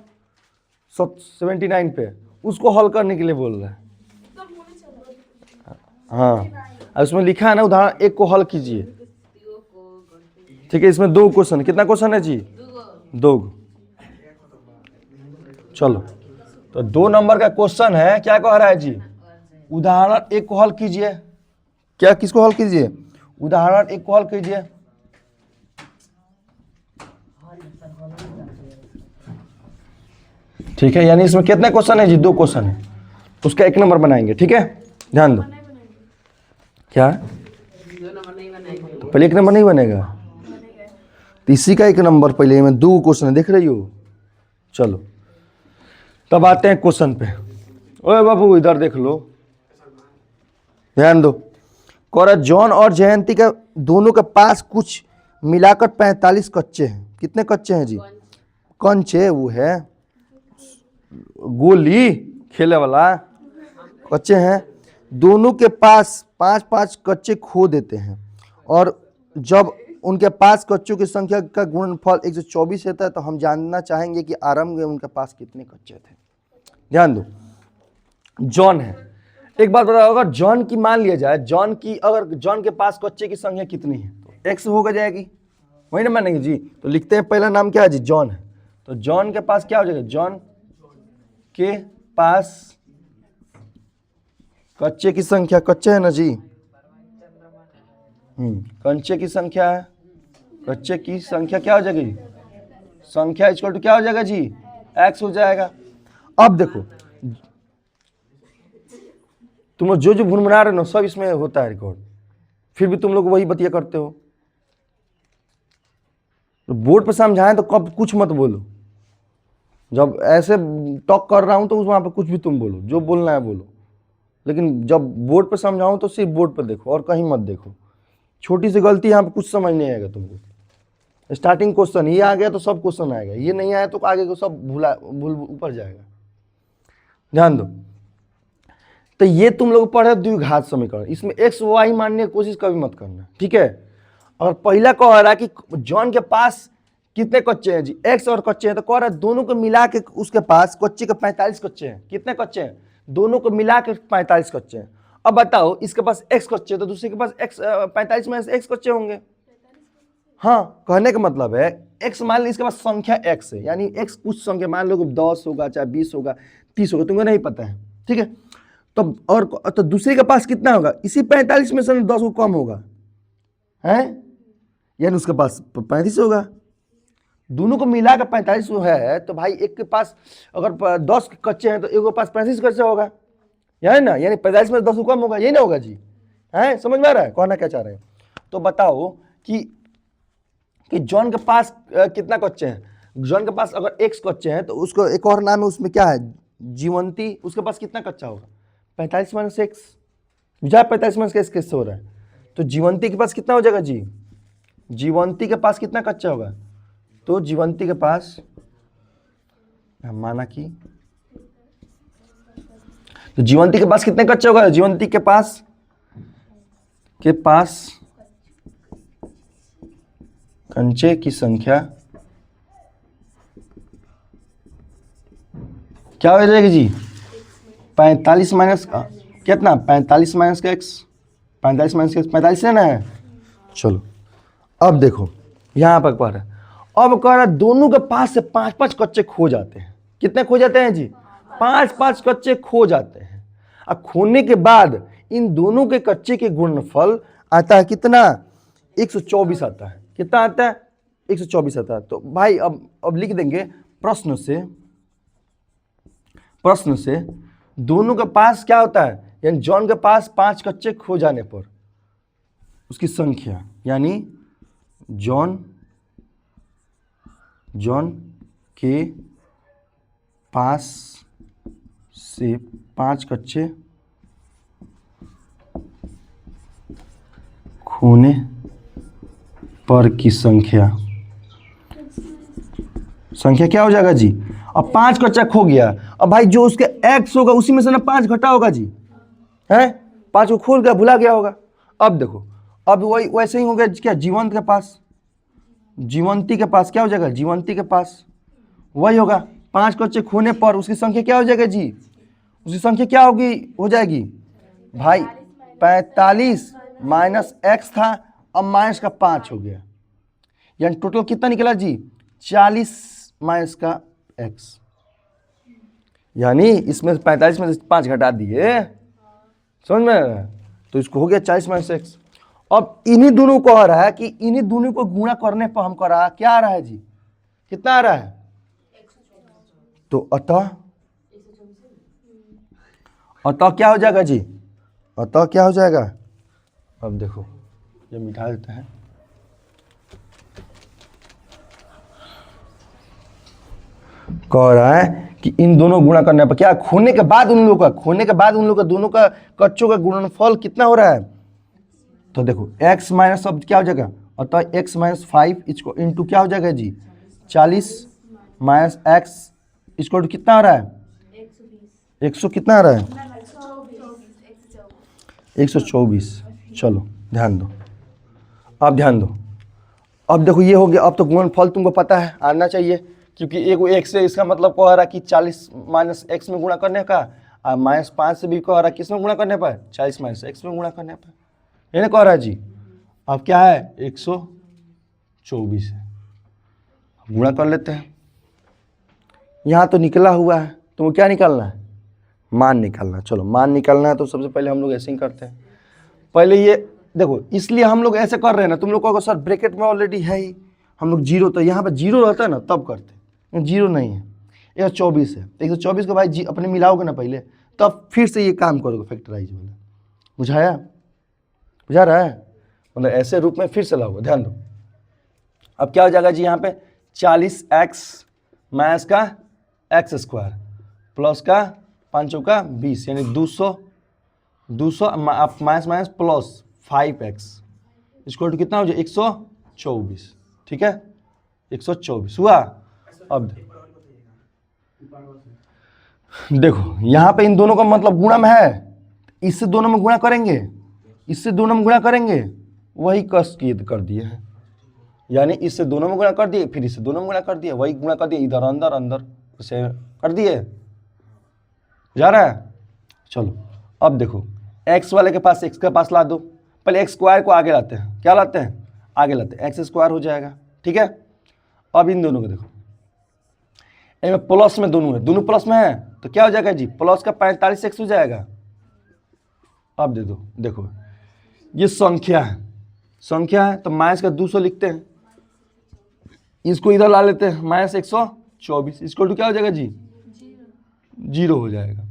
79 पे, उसको हल करने के लिए बोल रहा है। हाँ, और उसमें लिखा है ना उदाहरण 1 को हल कीजिए। ठीक है, इसमें 2 क्वेश्चन, कितना क्वेश्चन है जी? 2। चलो, तो 2 नंबर का क्वेश्चन है, क्या कह रहा है जी? उदाहरण 1 को हल कीजिए। क्या, किसको हल कीजिए? उदाहरण 1 को हल कीजिए। ठीक है, यानी इसमें कितने क्वेश्चन है जी? 2 क्वेश्चन है, उसका 1 नंबर बनाएंगे। ठीक है, ध्यान दो। क्या? तो पहले 1 नंबर नहीं बनेगा, तो इसी का 1 नंबर पहले में 2 क्वेश्चन है, देख रही हो। चलो, तब आते हैं क्वेश्चन पे। ओए बाबू इधर देख लो, ध्यान दो। कह जॉन और जयंती का दोनों के पास कुछ मिलाकर 45 कच्चे हैं। कितने कच्चे हैं जी? कंचे, वो है गोली खेले वाला, कच्चे हैं। दोनों के पास 5-5 कच्चे खो देते हैं, और जब उनके पास कच्चों की संख्या का गुणनफल 124 होता है, तो हम जानना चाहेंगे कि आरंभ में उनके पास कितने कच्चे थे। ध्यान दो, जॉन है। एक बात बताओ, अगर जॉन की मान लिया जाए, अगर जॉन के पास कच्चे की संख्या कितनी है, तो x होगा जाएगी, वही ना मानेंगे जी। तो लिखते हैं, पहला नाम क्या है जी? जॉन है। तो जॉन के पास क्या हो जाएगा? जॉन के पास कच्चे की संख्या, कच्चे है ना जी, कच्चे की संख्या है, कच्चे की संख्या क्या हो जाएगी? संख्या इक्वल टू क्या हो जाएगा जी? x हो जाएगा। अब देखो, तुम लोग जो भुनभुना रहे हो सब इसमें होता है रिकॉर्ड, फिर भी तुम लोग वही बतिया करते हो। तो बोर्ड पे समझाएं तो कब कुछ मत बोलो, जब ऐसे टॉक कर रहा हूं तो वहां पे कुछ भी तुम बोलो, जो बोलना है बोलो, लेकिन जब बोर्ड पे समझाऊं तो सिर्फ बोर्ड पे देखो और कहीं मत देखो। छोटी सी गलती यहाँ पे कुछ समझ नहीं आएगा तुमको। स्टार्टिंग क्वेश्चन ये आ गया तो सब क्वेश्चन आएगा, ये नहीं आया तो आगे को सब भूल ऊपर जाएगा। ध्यान दो, तो ये तुम लोग पढ़े द्विघात समीकरण, इसमें x y मानने की कोशिश कभी मत करना। ठीक है, और पहला कह रहा है कि जॉन के पास कितने कच्चे हैं जी? x और कच्चे हैं, तो कह रहा है दोनों को मिला के उसके पास कच्चे के 45 कच्चे हैं। कितने कच्चे हैं? दोनों को मिला के 45 कच्चे हैं। अब बताओ, इसके पास x कच्चे, तो दूसरे के पास x 45 में से x कच्चे होंगे। हाँ, कहने का मतलब है x मान ली इसके पास संख्या x है, यानी x कुछ संख्या, मान लो 10 होगा, चाहे 20 होगा, 30 होगा, तुमको नहीं पता है। ठीक है, तो दूसरे के पास कितना होगा? इसी 45 में से 10 को कम होगा, है, यानी उसके पास 35 होगा। दोनों को मिला कर 45 है, तो भाई एक के पास अगर 10 कच्चे हैं तो एक के पास 35 कच्चे होगा, है ना, यानी 45 में 10 को कम होगा, यही ना होगा जी? है, समझ में आ रहा है कहना क्या चाह रहे हैं? तो बताओ कि जॉन के पास कितना कच्चे हैं? जॉन के पास अगर x कच्चे हैं तो उसको एक और नाम है, उसमें क्या है? जीवंती। उसके पास कितना कच्चा होगा? 45 माइनस x, बुझा? 45 माइनस x कैसे हो रहा है? तो जीवंती के पास कितना हो जाएगा जी? जीवंती के पास कितना कच्चा होगा? तो जीवंती के पास माना कि, तो जीवंती के पास कितने कच्चे होगा? जीवंती के पास कंचे की संख्या क्या हो जाएगी जी? 45 माइनस कितना? 45 माइनस का x, 45 माइनस का x 45 है ना? चलो, अब देखो यहाँ पर कह रहा है, अब कह रहा है दोनों के पास से 5-5 कच्चे खो जाते हैं। कितने खो जाते हैं जी? 5-5 कच्चे खो जाते हैं। अब खोने के बाद इन दोनों के कच्चे के गुणनफल आता है कितना? 124 आता है। कितना आता है? 124 आता है। तो भाई अब लिख देंगे प्रश्न से दोनों के पास क्या होता है, यानी जॉन के पास 5 कच्चे खो जाने पर उसकी संख्या, यानी जॉन के पास से 5 कच्चे खोने पर की संख्या क्या हो जाएगा जी? अब 5 का चेक हो गया। अब भाई जो उसके x होगा उसी में से ना 5 घटा होगा जी, है 5 को खोल गया, भुला गया होगा। अब देखो, अब वही वैसे ही हो गया क्या, जीवंत के पास, जीवंती के पास क्या हो जाएगा, जीवंती के पास वही होगा। 5 का चेक होने पर उसकी संख्या क्या हो जाएगा जी, उसकी संख्या क्या होगी, हो जाएगी भाई 45 माइनस x था, अब माइनस का 5 हो गया, यानी टोटल कितना निकला जी, 40 माइनस का x, यानी इसमें 45 में से 5 घटा दिए, समझ में आ रहा है? तो इसको हो गया 40 माइनस x। अब इन्हीं दोनों को आ रहा है कि इन्हीं दोनों को गुणा करने पर हमको रहा क्या आ रहा है जी, कितना आ रहा है, तो अतः क्या हो जाएगा जी, अतः क्या हो जाएगा, अब देखो ये मिटा देते हैं, कह रहा है कि इन दोनों गुणा करने पर क्या, खोने के बाद उन लोगों का, खोने के बाद उन लोगों का दोनों का कच्चों का गुणनफल कितना हो रहा है, तो देखो x माइनस शब्द क्या हो जाएगा, अतः x माइनस 5 इसको इंटू क्या हो जाएगा जी, 40 माइनस x इसको कितना आ रहा है, 100 कितना आ रहा है, 124। चलो ध्यान दो, अब ध्यान दो, अब देखो ये हो गया। अब तो गुणनफल तुमको पता है, आना चाहिए, क्योंकि एक एक से इसका मतलब कह रहा कि 40 माइनस x में गुणा करने का, और माइनस 5 से भी कह रहा किस में गुणा करने पर, 40 माइनस x में गुणा करने पर, ये ना कह रहा जी। अब क्या है, 124 है, गुणा कर लेते हैं। यहाँ तो निकला हुआ है, तुमको क्या निकालना है, मान निकालना। चलो मान निकालना है तो सबसे पहले हम लोग ऐसे ही करते हैं, पहले ये देखो, इसलिए हम लोग ऐसे कर रहे हैं ना, तुम लोग कहोगे सर ब्रैकेट में ऑलरेडी है ही, हम लोग जीरो, तो यहाँ पे जीरो रहता है ना तब करते हैं, जीरो नहीं है, 124 है, 124 को भाई जी अपने मिलाओगे ना पहले, तब फिर से ये काम करोगे फैक्टराइज वाला, बुझाया, बुझा रहा है, मतलब ऐसे रूप में फिर से लाओगे, ध्यान दो। अब क्या हो जाएगा जी, यहाँ पे 40x माइनस का x स्क्वायर प्लस का 5 का 20, यानी 200 माइनस माइनस प्लस 5x इसको टू कितना हो जाए, 124, ठीक है, 124 हुआ। अब देखो यहाँ पे इन दोनों का मतलब गुणा में है, इससे दोनों में गुणा करेंगे, इससे दोनों में गुणा करेंगे, वही कस की कर दिए हैं, यानी इससे दोनों में गुणा कर दिए, फिर इससे दोनों में गुणा कर दिए, वही गुणा कर दिए, इधर अंदर अंदर से कर दिए, जा रहा है। चलो अब देखो, x वाले के पास x के पास ला दो, पहले x स्क्वायर को आगे लाते हैं, क्या लाते हैं, आगे लाते हैं, x स्क्वायर हो जाएगा, ठीक है। अब इन दोनों को देखो, इनमें प्लस में दोनों है, दोनों प्लस में है, तो क्या हो जाएगा जी, प्लस का 45x हो जाएगा। अब दे दो, देखो ये संख्या है, संख्या है तो माइनस का 200 लिखते हैं, इसको इधर ला लेते हैं, माइनस 124 इसको क्या हो जाएगा जी, जीरो हो जाएगा।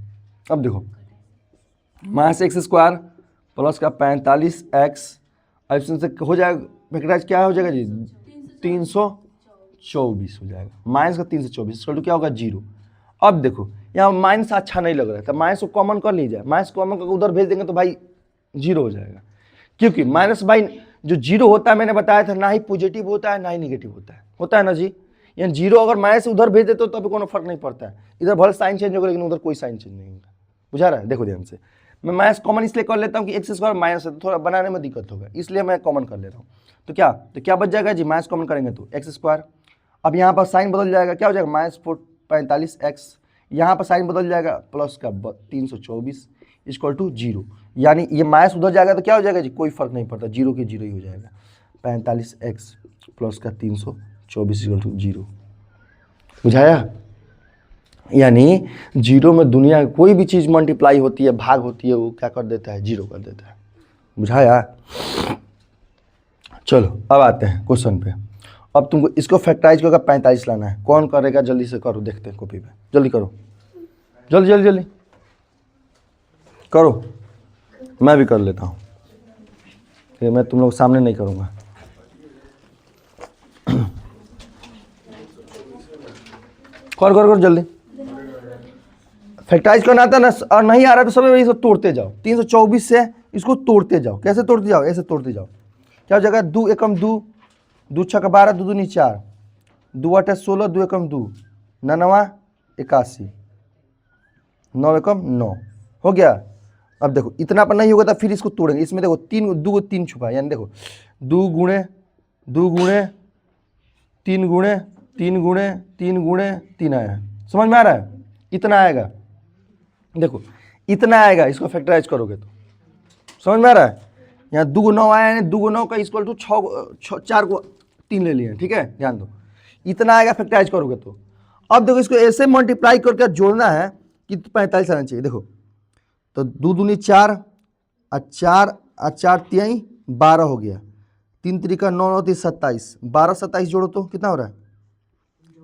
अब देखो माइनस x स्क्वायर प्लस का 45x, अब से हो जाएगा फैक्टराइज क्या हो जाएगा जी, 324 हो जाएगा, माइनस का 324 इसको क्या होगा, जीरो। अब देखो यहाँ माइनस अच्छा नहीं लग रहा है, तो माइनस को कॉमन कर लीजिए, माइनस कॉमन करके उधर भेज देंगे तो भाई जीरो हो जाएगा, क्योंकि माइनस बाई जो जीरो होता है मैंने बताया था, ना ही पॉजिटिव होता है ना ही निगेटिव होता है ना जी, यानी जीरो अगर माइनस उधर भेज देते तो कोई फर्क नहीं पड़ता है, इधर भले साइन चेंज होगा लेकिन उधर कोई साइन चेंज नहीं होगा, बुझा रहा है। देखो ध्यान से, मैं माइनस कॉमन इसलिए कर लेता हूँ कि x स्क्वायर माइनस है तो थोड़ा बनाने में दिक्कत होगा, इसलिए मैं कॉमन कर ले रहा हूँ। तो क्या बच जाएगा जी, माइनस कॉमन करेंगे तो x स्क्वायर, अब यहाँ पर साइन बदल जाएगा, क्या हो जाएगा, माइनस 45x, यहाँ पर साइन बदल जाएगा प्लस का 324 इक्वल टू जीरो, यानी ये माइनस उधर जाएगा तो क्या हो जाएगा जी, कोई फर्क नहीं पड़ता, जीरो के जीरो ही हो जाएगा, 45x प्लस का 324 इक्वल टू जीरो, बुझाया। यानी जीरो में दुनिया की कोई भी चीज़ मल्टीप्लाई होती है, भाग होती है, वो क्या कर देता है, जीरो कर देता है, बुझाया। चलो अब आते हैं क्वेश्चन पे। अब तुमको इसको फैक्टराइज करके 45 लाना है, कौन करेगा, जल्दी से करो, देखते हैं कॉपी पे, जल्दी करो, जल्दी जल्दी जल्दी करो, मैं भी कर लेता हूँ, फिर मैं तुम लोग सामने नहीं करूँगा। कर जल्दी, फैक्टराइज करना आता ना, और नहीं आ रहा तो सब इसको तोड़ते जाओ, 324 से इसको तोड़ते जाओ, कैसे तोड़ते जाओ, ऐसे तोड़ते जाओ, क्या हो जाएगा, 2 एकम 2, 2 छक्का 12, 2 दूनी 4, 2 8 16, 2 एकम 2, 9 9 81, 9 एकम 9 हो गया। अब देखो इतना पर नहीं होगा तो फिर इसको तोड़ेंगे। इसमें देखो 3 2 3 छुपा है, यानी देखो 2 गुणे 2 गुणे 3 गुणे 3 गुणे 3 गुणे 3 आया। समझ में आ रहा है? इतना आएगा, देखो इतना आएगा। इसको फैक्टराइज करोगे तो समझ में आ रहा है? यहाँ 2 9 आया है, 2 9 का इक्वल टू 6 4 को 3 ले लिए, ठीक है, ध्यान दो। इतना आएगा फैक्टराइज करोगे तो। अब देखो इसको ऐसे मल्टीप्लाई करके जोड़ना है कि 45 आना चाहिए। देखो तो 2 दूनी 4 और 4 3 12 हो गया, 3 3 9 9 3 27, 12 27 जोड़ो तो कितना हो रहा है?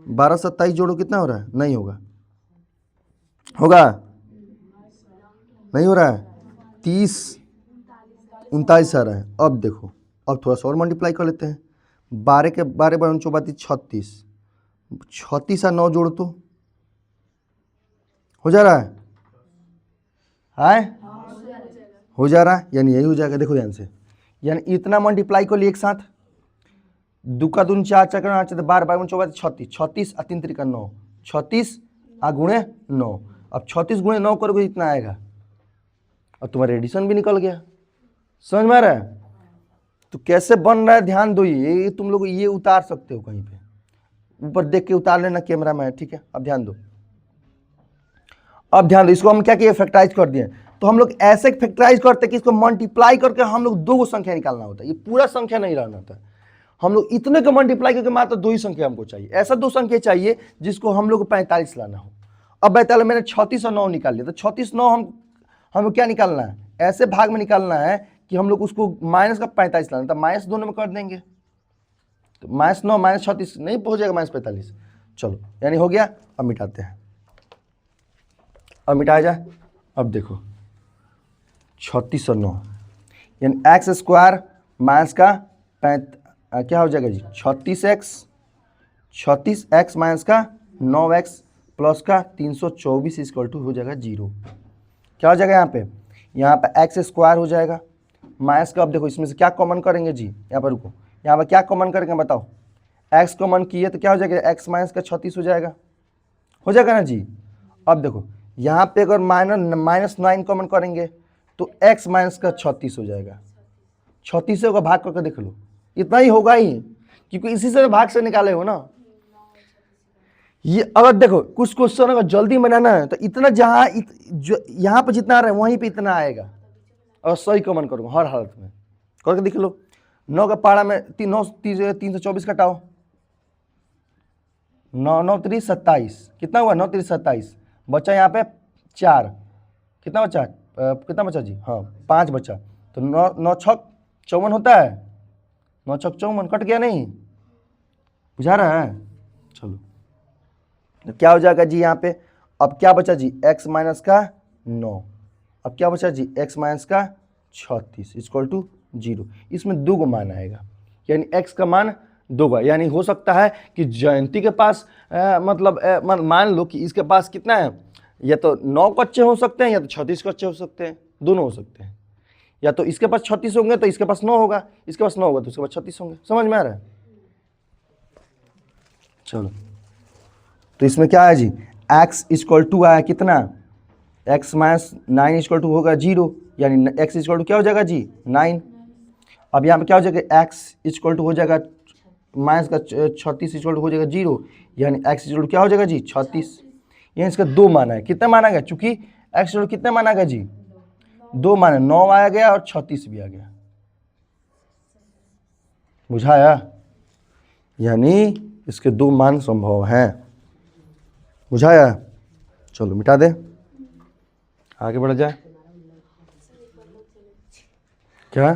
12 27 जोड़ो कितना हो रहा है? नहीं होगा, होगा नहीं हो रहा है, 30 39 आ रहा है। अब देखो अब थोड़ा सा और मल्टीप्लाई कर लेते हैं। 12 के 12 बार 34 36, 36 और 9 जोड़ो तो हो जा रहा है? हो जा रहा है, यानी यही हो जाएगा। देखो ध्यान से, यानी इतना मल्टीप्लाई कर लिए एक साथ। 2 का 2 4 4 का 8 12 12 34 36, 36 और 3 3 का 9, 36 आ गुणे 9। अब 36 गुणे 9 करोगे इतना आएगा, और तुम्हारा एडिशन भी निकल गया। समझ में आ रहा है? तो कैसे बन रहा है ध्यान दो। ये तुम लोग ये उतार सकते हो कहीं पे, ऊपर देख के उतार लेना कैमरा में, ठीक है? अब ध्यान दो, अब ध्यान दो। इसको हम क्या किए? फैक्टराइज कर दिए। तो हम लोग ऐसे फैक्टराइज करते कि इसको मल्टीप्लाई करके हम लोग 2 संख्या निकालना होता है, ये पूरा संख्या नहीं रहना था। हम लोग इतने को मल्टीप्लाई करके मात्र 2 ही संख्या हमको चाहिए। ऐसा 2 संख्या चाहिए जिसको हम लोग 45 लाना हो। अब 42 मैंने 36 और 9 निकाल लिया, तो 36 9 हम लोग क्या निकालना है? ऐसे भाग में निकालना है कि हम लोग उसको माइनस का 45 लाना, तो माइनस दोनों में कर देंगे, तो -9 -36 नहीं पहुंच जाएगा -45। चलो यानी हो गया। अब मिटाते हैं, अब मिटाया जाए। अब देखो 36 और 9 यानी एक्स स्क्वायर माइनस का क्या हो जाएगा जी? 36x माइनस का 9x प्लस का 324 इक्वल टू हो जाएगा 0। क्या हो जाएगा यहाँ पे? यहाँ पे एक्स स्क्वायर हो जाएगा माइनस का। अब देखो इसमें से क्या कॉमन करेंगे जी? यहाँ पर रुको, यहाँ पर क्या कॉमन करेंगे बताओ? एक्स कॉमन किए तो क्या हो जाएगा? एक्स माइनस का 36 हो जाएगा ना जी। अब देखो यहाँ पे अगर -9 कॉमन करेंगे तो x माइनस का 36 हो जाएगा। 36 का भाग करके देख लो, इतना ही होगा ही, क्योंकि इसी से भाग से निकाले हो ना। ये अगर देखो कुछ क्वेश्चन अगर जल्दी बनाना है तो इतना जहाँ यहाँ पर जितना आ रहा है वहीं पे इतना आएगा, और सही कॉमन करूँगा हर हालत में। करके देख लो। 9 का पारा में 324 घटाओ, 9 9 3 27, कितना हुआ? 9 3 27, बचा यहाँ पे 4, कितना बचा? कितना बचा जी? हाँ 5 बचा, तो 9 9 6 54 होता है, 9 6 54 कट गया नहीं? बुझा रहा है? चलो तो क्या हो जाएगा जी यहाँ पे? अब क्या बचा जी? x माइनस का 9, अब क्या बचा जी? x माइनस का 36 इक्वल टू 0। इसमें 2 को मान आएगा, यानी x का मान 2 का। यानी हो सकता है कि जयंती के पास मान लो कि इसके पास कितना है, या तो 9 कच्चे हो सकते हैं या तो 36 कच्चे हो सकते हैं, दोनों हो सकते हैं। या तो इसके पास 36 होंगे तो इसके पास 9 होगा, इसके पास 9 होगा तो इसके पास 36 होंगे। समझ में आ रहा है? चलो तो इसमें क्या है जी? x इक्वल टू आया कितना? x माइनस 9 इक्वल टू होगा 0, यानी x इक्वल टू क्या हो जाएगा जी? 9। अब यहाँ पे क्या हो जाएगा? x इक्वल टू हो जाएगा माइनस का 36 इक्वल टू हो जाएगा 0, यानी x इक्वल टू क्या हो जाएगा जी? 36। यानी इसका 2 माना है। कितना माना गया? चूंकि x इक्वल टू कितना माना गया जी? 2 माना, 9 आया गया और 36 भी आ गया। बुझाया? यानी इसके 2 मान संभव हैं। बुझाया? चलो मिटा दे, आगे बढ़ जाए। क्या?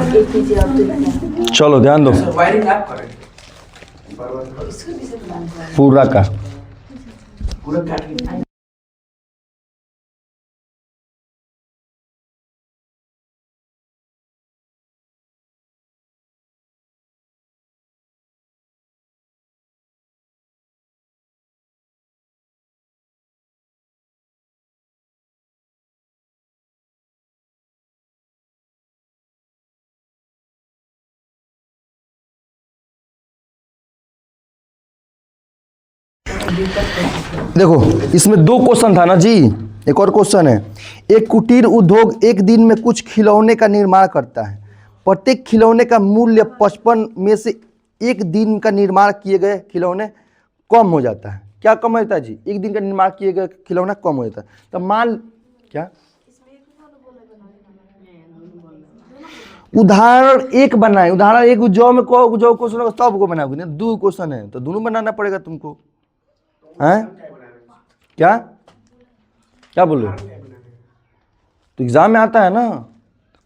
एक पीछे और तो चलो ध्यान दो, वायरिंग आप करें इसको भी से बनाना है। पूरा का पूरा काट के देखो, इसमें दो क्वेश्चन था ना जी, एक और क्वेश्चन है। एक कुटीर उद्योग एक दिन में कुछ खिलौने का निर्माण करता है। प्रत्येक खिलौने का मूल्य 55 में से एक दिन का निर्माण किए गए खिलौने कम हो जाता है। क्या कम होता है जी? एक दिन का निर्माण किए गए खिलौना कम हो जाता है। तो मान क्या उदाहरण एक बनाए, उदाहरण एक जो में को जो क्वेश्चन होगा सब को बनाओगे ना, दो क्वेश्चन है तो दोनों बनाना पड़ेगा तुमको, हैं? क्या क्या बोल रहे हो? तो एग्जाम में आता है ना,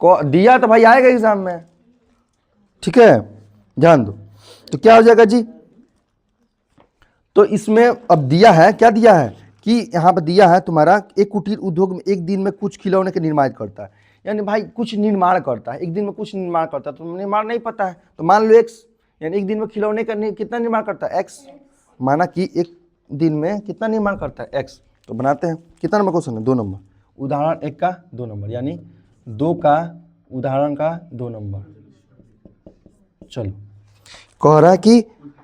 दिया तो भाई आएगा एग्जाम में, ठीक है, ध्यान दो। तो क्या हो जाएगा जी? तो इसमें अब दिया है, क्या दिया है कि यहाँ पर दिया है तुम्हारा, एक कुटीर उद्योग में एक दिन में कुछ खिलौने के निर्माण करता है। यानी भाई कुछ निर्माण करता है, एक दिन में कुछ निर्माण करता है, तो निर्माण नहीं पता है तो मान लो एक्स, यानी एक दिन में खिलौने का कितना निर्माण करता है? एक्स। माना कि एक दिन में कितना निर्माण करता है? एक्स। तो बनाते हैं, कितना नंबर क्वेश्चन है? 2 नंबर, उदाहरण 1 का 2 नंबर, यानी 2 का उदाहरण का 2 नंबर। चलो, कह रहा है कि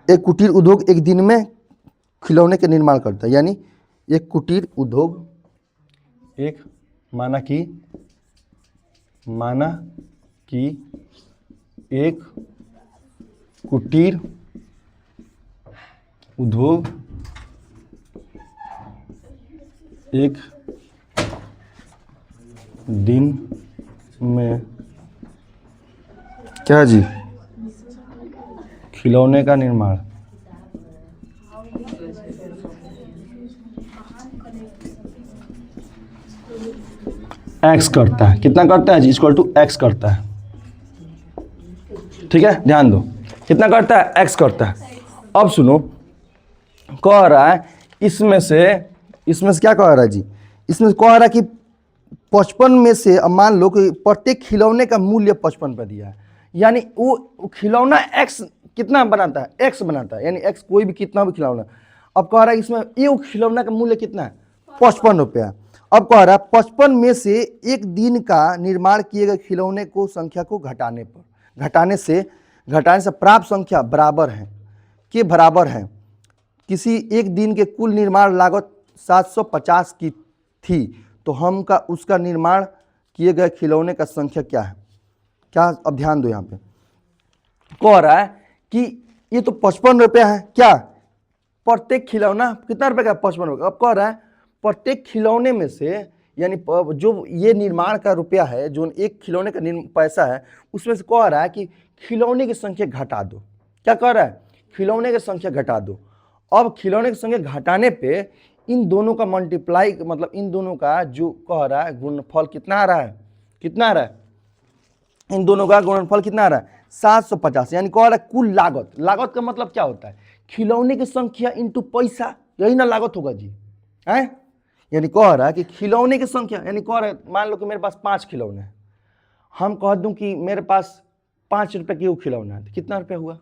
एक कुटीर उद्योग एक दिन में खिलौने के निर्माण करता है, यानी एक कुटीर उद्योग एक माना कि एक कुटीर उद्योग एक दिन में क्या जी? खिलौने का निर्माण एक्स करता है। कितना करता है जी? इक्वल टू एक्स करता है, ठीक है, ध्यान दो, कितना करता है? एक्स करता है। अब सुनो, कह रहा है इसमें से क्या कह रहा है जी? इसमें कह रहा है कि 55 में से, अब मान लो कि प्रत्येक खिलौने का मूल्य 55 पर दिया है, यानी वो खिलौना एक्स कितना बनाता है? एक्स बनाता है, यानी एक्स कोई भी कितना भी खिलौना। अब कह रहा है इसमें ये खिलौना का मूल्य कितना है? 55 रुपया। अब कह रहा है 55 में से एक दिन का निर्माण किए गए खिलौने को संख्या को घटाने से प्राप्त संख्या बराबर है किसी एक दिन के कुल निर्माण लागत 750 की थी, तो हम का उसका निर्माण किए गए खिलौने का संख्या क्या है? क्या? अब ध्यान दो, यहाँ पे कह रहा है कि ये तो 55 रुपया है, क्या प्रत्येक खिलौना कितना रुपए का? 55 रुपये। अब कह रहा है प्रत्येक खिलौने में से, यानी जो ये निर्माण का रुपया है, जो एक खिलौने का पैसा है, उसमें से कह रहा है कि खिलौने की संख्या घटा दो। क्या कह रहा है? खिलौने की संख्या घटा दो। अब खिलौने की संख्या घटाने पे इन दोनों का मल्टीप्लाई, मतलब इन दोनों का जो कह रहा है गुणनफल कितना आ रहा है? कितना आ रहा है? इन दोनों का गुणनफल कितना आ रहा है? 750। यानी कह रहा है कुल लागत का मतलब क्या होता है? खिलौने की संख्या इंटू पैसा, यही ना लागत होगा जी, है? यानी कह रहा है कि खिलौने की संख्या, यानी कह रहा है मान लो कि मेरे पास 5 खिलौने हैं, हम कह दूं कि मेरे पास 5 रुपए की वो खिलौना है, तो कितना रुपया हुआ?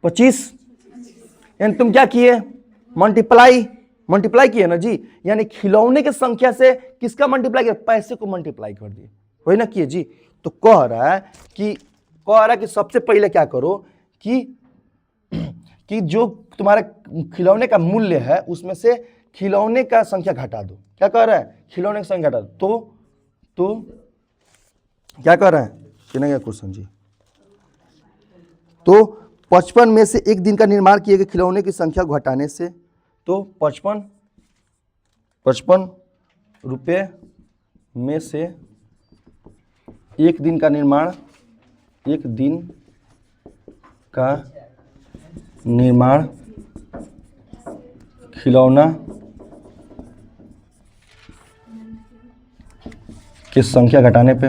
25। यानी तुम क्या किए? मल्टीप्लाई किए ना जी, यानी खिलौने की संख्या से किसका मल्टीप्लाई किया? पैसे को मल्टीप्लाई कर दिए, वही ना किए जी। तो कह रहा है कि सबसे पहले क्या करो कि जो तुम्हारे खिलौने का मूल्य है उसमें से खिलौने का संख्या घटा दो। क्या कह रहा है? खिलौने की संख्या घटा दो। तो क्या कह रहा है? क्या क्वेश्चन जी? तो 55 में से एक दिन का निर्माण किए गए खिलौने की संख्या को घटाने से, तो 55 रुपये में से एक दिन का निर्माण खिलौना की संख्या घटाने पे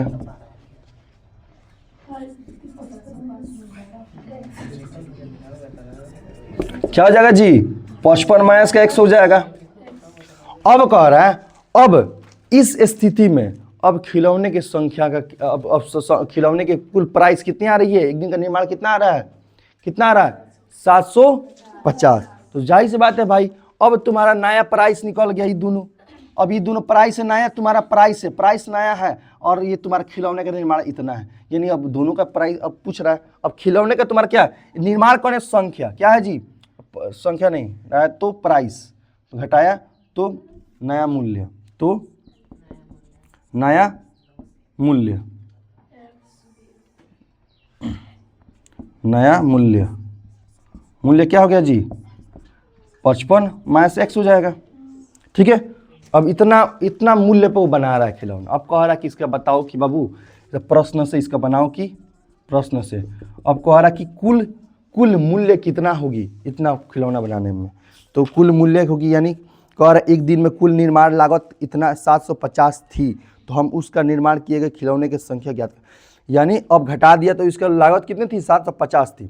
क्या हो जाएगा जी 55 माइनस का x हो जाएगा। अब कह रहा है अब इस स्थिति में अब खिलौने की संख्या का अब खिलौने की कुल प्राइस कितनी आ रही है, एक दिन का निर्माण कितना आ रहा है, कितना आ रहा है 750। तो जाहिर सी बात है भाई अब तुम्हारा नया प्राइस निकल गया ये दोनों, अब ये दोनों प्राइस है नया, तुम्हारा प्राइस है, प्राइस नया है और ये तुम्हारा खिलौने का निर्माण इतना है, यानी अब दोनों का प्राइस अब पूछ रहा है। अब खिलौने का तुम्हारा क्या निर्माण कौन है, संख्या क्या है जी, संख्या नहीं तो प्राइस, तो घटाया तो नया मूल्य, तो नया मूल्य, नया मूल्य, मूल्य क्या हो गया जी 55 माइनस x हो जाएगा। ठीक है, अब इतना मूल्य पे वो बना रहा है खिलौना। अब कह रहा है कि इसका बताओ कि बाबू प्रश्न से इसका बनाओ कि प्रश्न से। अब कह रहा है कि कुल मूल्य कितना होगी इतना खिलौना बनाने में, तो कुल मूल्य होगी यानी कह रहा है एक दिन में कुल निर्माण लागत इतना 750 थी, तो हम उसका निर्माण किए गए खिलौने की संख्या ज्ञात, यानी अब घटा दिया तो इसका लागत कितनी थी 750 थी।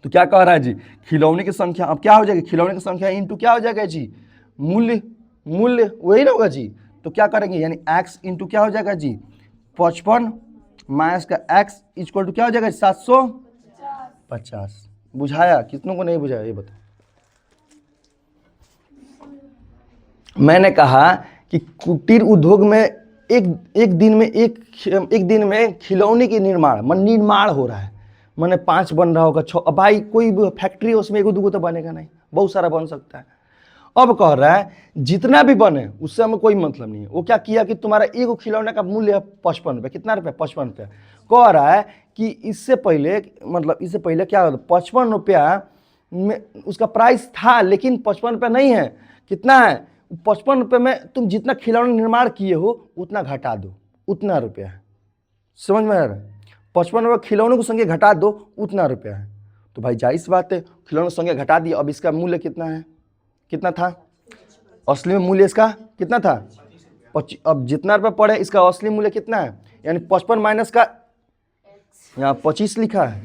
तो क्या कह रहा है जी खिलौने की संख्या अब क्या हो जाएगी, खिलौने की संख्या इंटू क्या हो जाएगा जी मूल्य वही ना होगा जी। तो क्या करेंगे यानी x इंटू क्या हो जाएगा जी 55 माइनस का x इक्वल टू क्या हो जाएगा 750। बुझाया कितनों को नहीं बुझाया ये बताओ। मैंने कहा कि कुटीर उद्योग में एक दिन में खिलौने की निर्माण हो रहा है, मैंने 5 बन रहा होगा 6, भाई कोई फैक्ट्री है उसमें 1-2 तो बनेगा नहीं, बहुत सारा बन सकता है। अब कह रहा है जितना भी बने उससे हमें कोई मतलब नहीं है। वो क्या किया कि तुम्हारा एक खिलौने का मूल्य है 55 रुपये, कितना रुपये 55 रुपये। कह रहा है कि इससे पहले क्या होता 55 रुपया में उसका प्राइस था, लेकिन 55 रुपये नहीं है, कितना है 55 रुपये में तुम जितना खिलौना निर्माण किए हो उतना घटा दो, उतना रुपया है। समझ में आ रहा है 55 रुपये खिलौनों की संख्या घटा दो उतना रुपया है। तो भाई जाहिर सी बात है खिलौनों की संख्या घटा दी, अब इसका मूल्य कितना है, कितना था असली में मूल्य इसका कितना था 25। अब जितना रुपये पड़े इसका असली मूल्य कितना है, यानी 55 माइनस का यहाँ 25 लिखा है,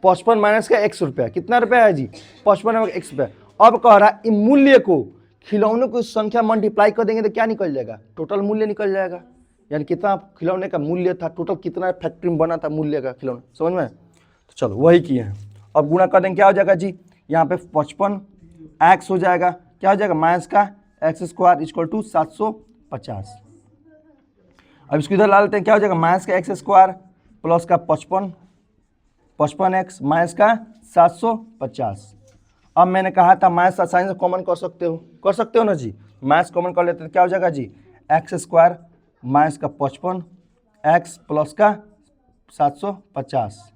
55 माइनस का x रुपया, कितना रुपया है जी 55 में x रुपया। अब कह रहा है इन मूल्य को खिलौनों की संख्या मल्टीप्लाई कर देंगे तो क्या निकल जाएगा, टोटल मूल्य निकल जाएगा, यानी कितना खिलौने का मूल्य था, टोटल कितना फैक्ट्री में बना था मूल्य का खिलौना। समझ में, तो चलो वही किए हैं। अब गुणा कर देंगे क्या हो जाएगा जी, यहाँ पे 55 x हो जाएगा, क्या हो जाएगा माइनस का x स्क्वायर इक्वल टू 750। अब इसको इधर ला लेते हैं, क्या हो जाएगा माइनस का x स्क्वायर प्लस का 55x माइनस का 750। अब मैंने कहा था माइनस आसानी से कॉमन कर सकते हो ना जी, माइनस कॉमन कर लेते हैं क्या हो जाएगा जी x स्क्वायर माइनस का 55x प्लस का 750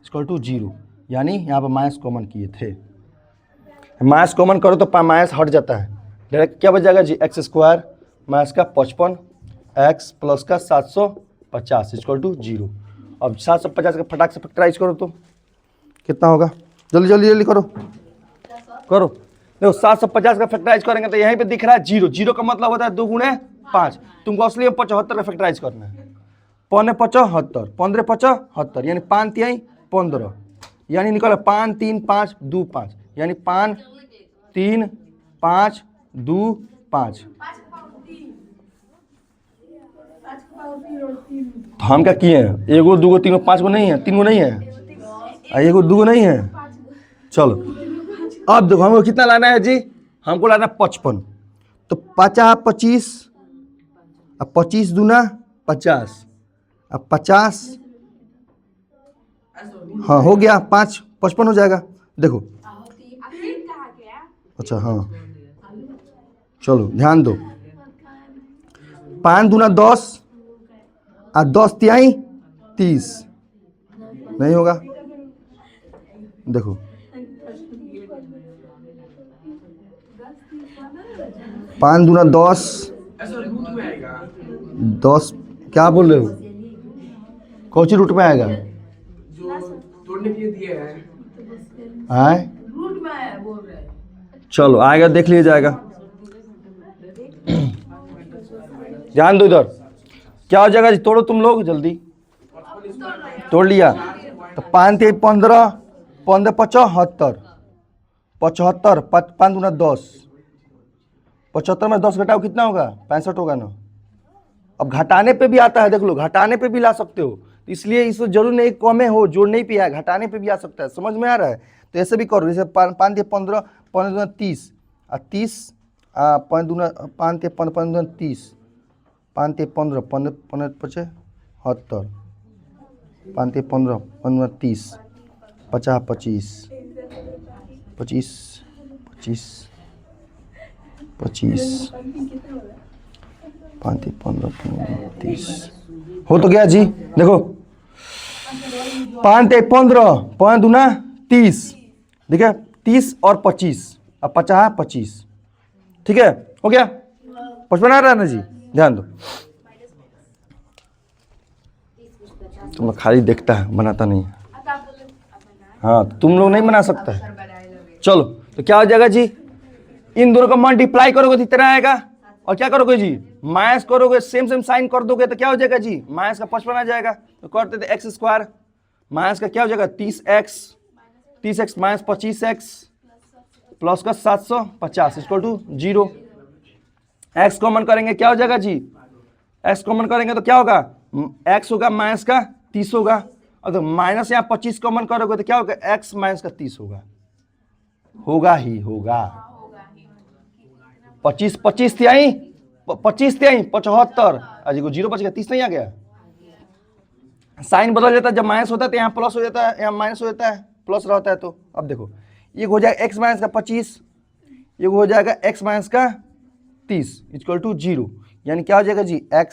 इक्वल टू 0, यानी यहाँ पर माइनस कॉमन किए थे। माइनस कॉमन करो तो माइनस हट जाता है, डायरेक्ट क्या बच जाएगा जी x स्क्वायर माइनस का 55x प्लस का 750 इक्वल टू 0। अब 750 का फटाक से फैक्टराइज करो तो कितना होगा, जल्दी जल्दी जल्दी करो देखो 750 का फैक्टराइज करेंगे तो यहीं पे दिख रहा है 0, 0 का मतलब होता है 2 गुणे 5, तुमको असली में 75 का फैक्टराइज करना है, 5×5 = 75, 15 यानी 5×3 = 15, यानी निकला 5 3 5 2 5, यानी 5 3 5 2 5। तो हम क्या किए हैं, 1 2 3 5 गो नहीं है, 3 गो नहीं है, 1 2 नहीं है। चलो अब देखो हमको कितना लाना है जी, हमको लाना 55, तो 50 25, अब 25 दूना 50, अब 50 हाँ हो गया 5 55 हो जाएगा। देखो अच्छा हाँ चलो ध्यान दो, 5 दूना 10 और 10 तिहाई 30 नहीं होगा। देखो 5 दूना 10 10 क्या बोल रहे हो, कौन सी रूट में आएगा, जो तोड़ने के लिए दिए हैं रूट में आया बोल रहे हैं। चलो आएगा देख लिया जाएगा। ध्यान दो इधर क्या हो जाएगा जी, तोड़ो तुम लोग जल्दी, तोड़ लिया तो 5 3 15 15 75, 75, 5 दूना 10, 75 में 10 घटाओ कितना होगा? 65 होगा ना। अब घटाने पे भी आता है, देख लो, घटाने पे भी ला सकते हो, इसलिए इसको जरूर नहीं कम में हो, जोड़ने पे है, घटाने पे भी आ सकता है। समझ में आ रहा है? तो ऐसे भी करो, जैसे 5 15, 5 दूना 30 और 30, 5 दूना 5 ते 15, 5 दूना 30, 5 ते 15, 15 15 75, 5 ते 15, 5 दूना 30, 50 25 25 25 25, 5 ते 15 30 हो तो गया जी। देखो 5 ते 15, 5 दूना 30, ठीक है, 30 और 25 और 50 25, ठीक है, हो गया। 55 आ रहा है ना जी, ध्यान दो। तुम लोग खाली देखता है, बनाता नहीं है। हाँ, तुम लोग नहीं बना सकता है। चलो, तो क्या हो जाएगा जी? इन दोनों का मल्टीप्लाई करोगे तो इतना आएगा, और क्या करोगे जी? माइनस करोगे, सेम सेम साइन कर दोगे तो क्या हो जाएगा जी? माइनस का 55 आ जाएगा। तो करते थे एक्स स्क्वायर, माइनस का क्या हो जाएगा? 30x माइनस 25x प्लस का 750 इक्वल टू 0। एक्स कॉमन करेंगे, क्या हो जाएगा जी? एक्स कॉमन करेंगे तो क्या होगा? एक्स होगा माइनस का 30 होगा, और तो माइनस यहाँ 25 कॉमन करोगे तो क्या होगा? एक्स माइनस का 30 होगा, होगा ही होगा। 25 25 थी आई, 25 थी आई 75, अजी को 0 बच गया, 30 नहीं आ गया। साइन बदल जाता है, जब माइनस होता है तो यहाँ प्लस हो जाता है, यहाँ माइनस हो जाता है, प्लस रहता है। तो अब देखो, ये हो जाएगा x माइनस का 25, ये हो जाएगा x माइनस का 30 इक्वल टू 0, यानी क्या हो जाएगा जी? x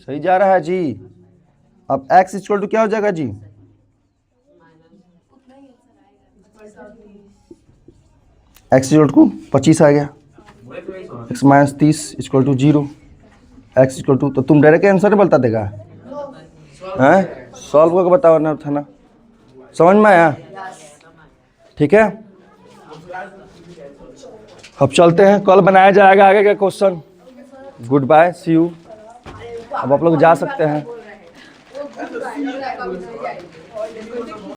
सही जा रहा है जी। अब x इक्वल टू क्या हो जाएगा जी? x इक्वल टू 25 आ गया, x minus 30 equal to 0, x equal to, तो तुम डायरेक्ट आंसर नहीं बता देगा हैं? सॉल्व करके बताओ ना, था ना, समझ में आया? ठीक है, अब चलते हैं, कल बनाया जाएगा आगे का question. Good bye, see you. अब आप लोग जा सकते हैं।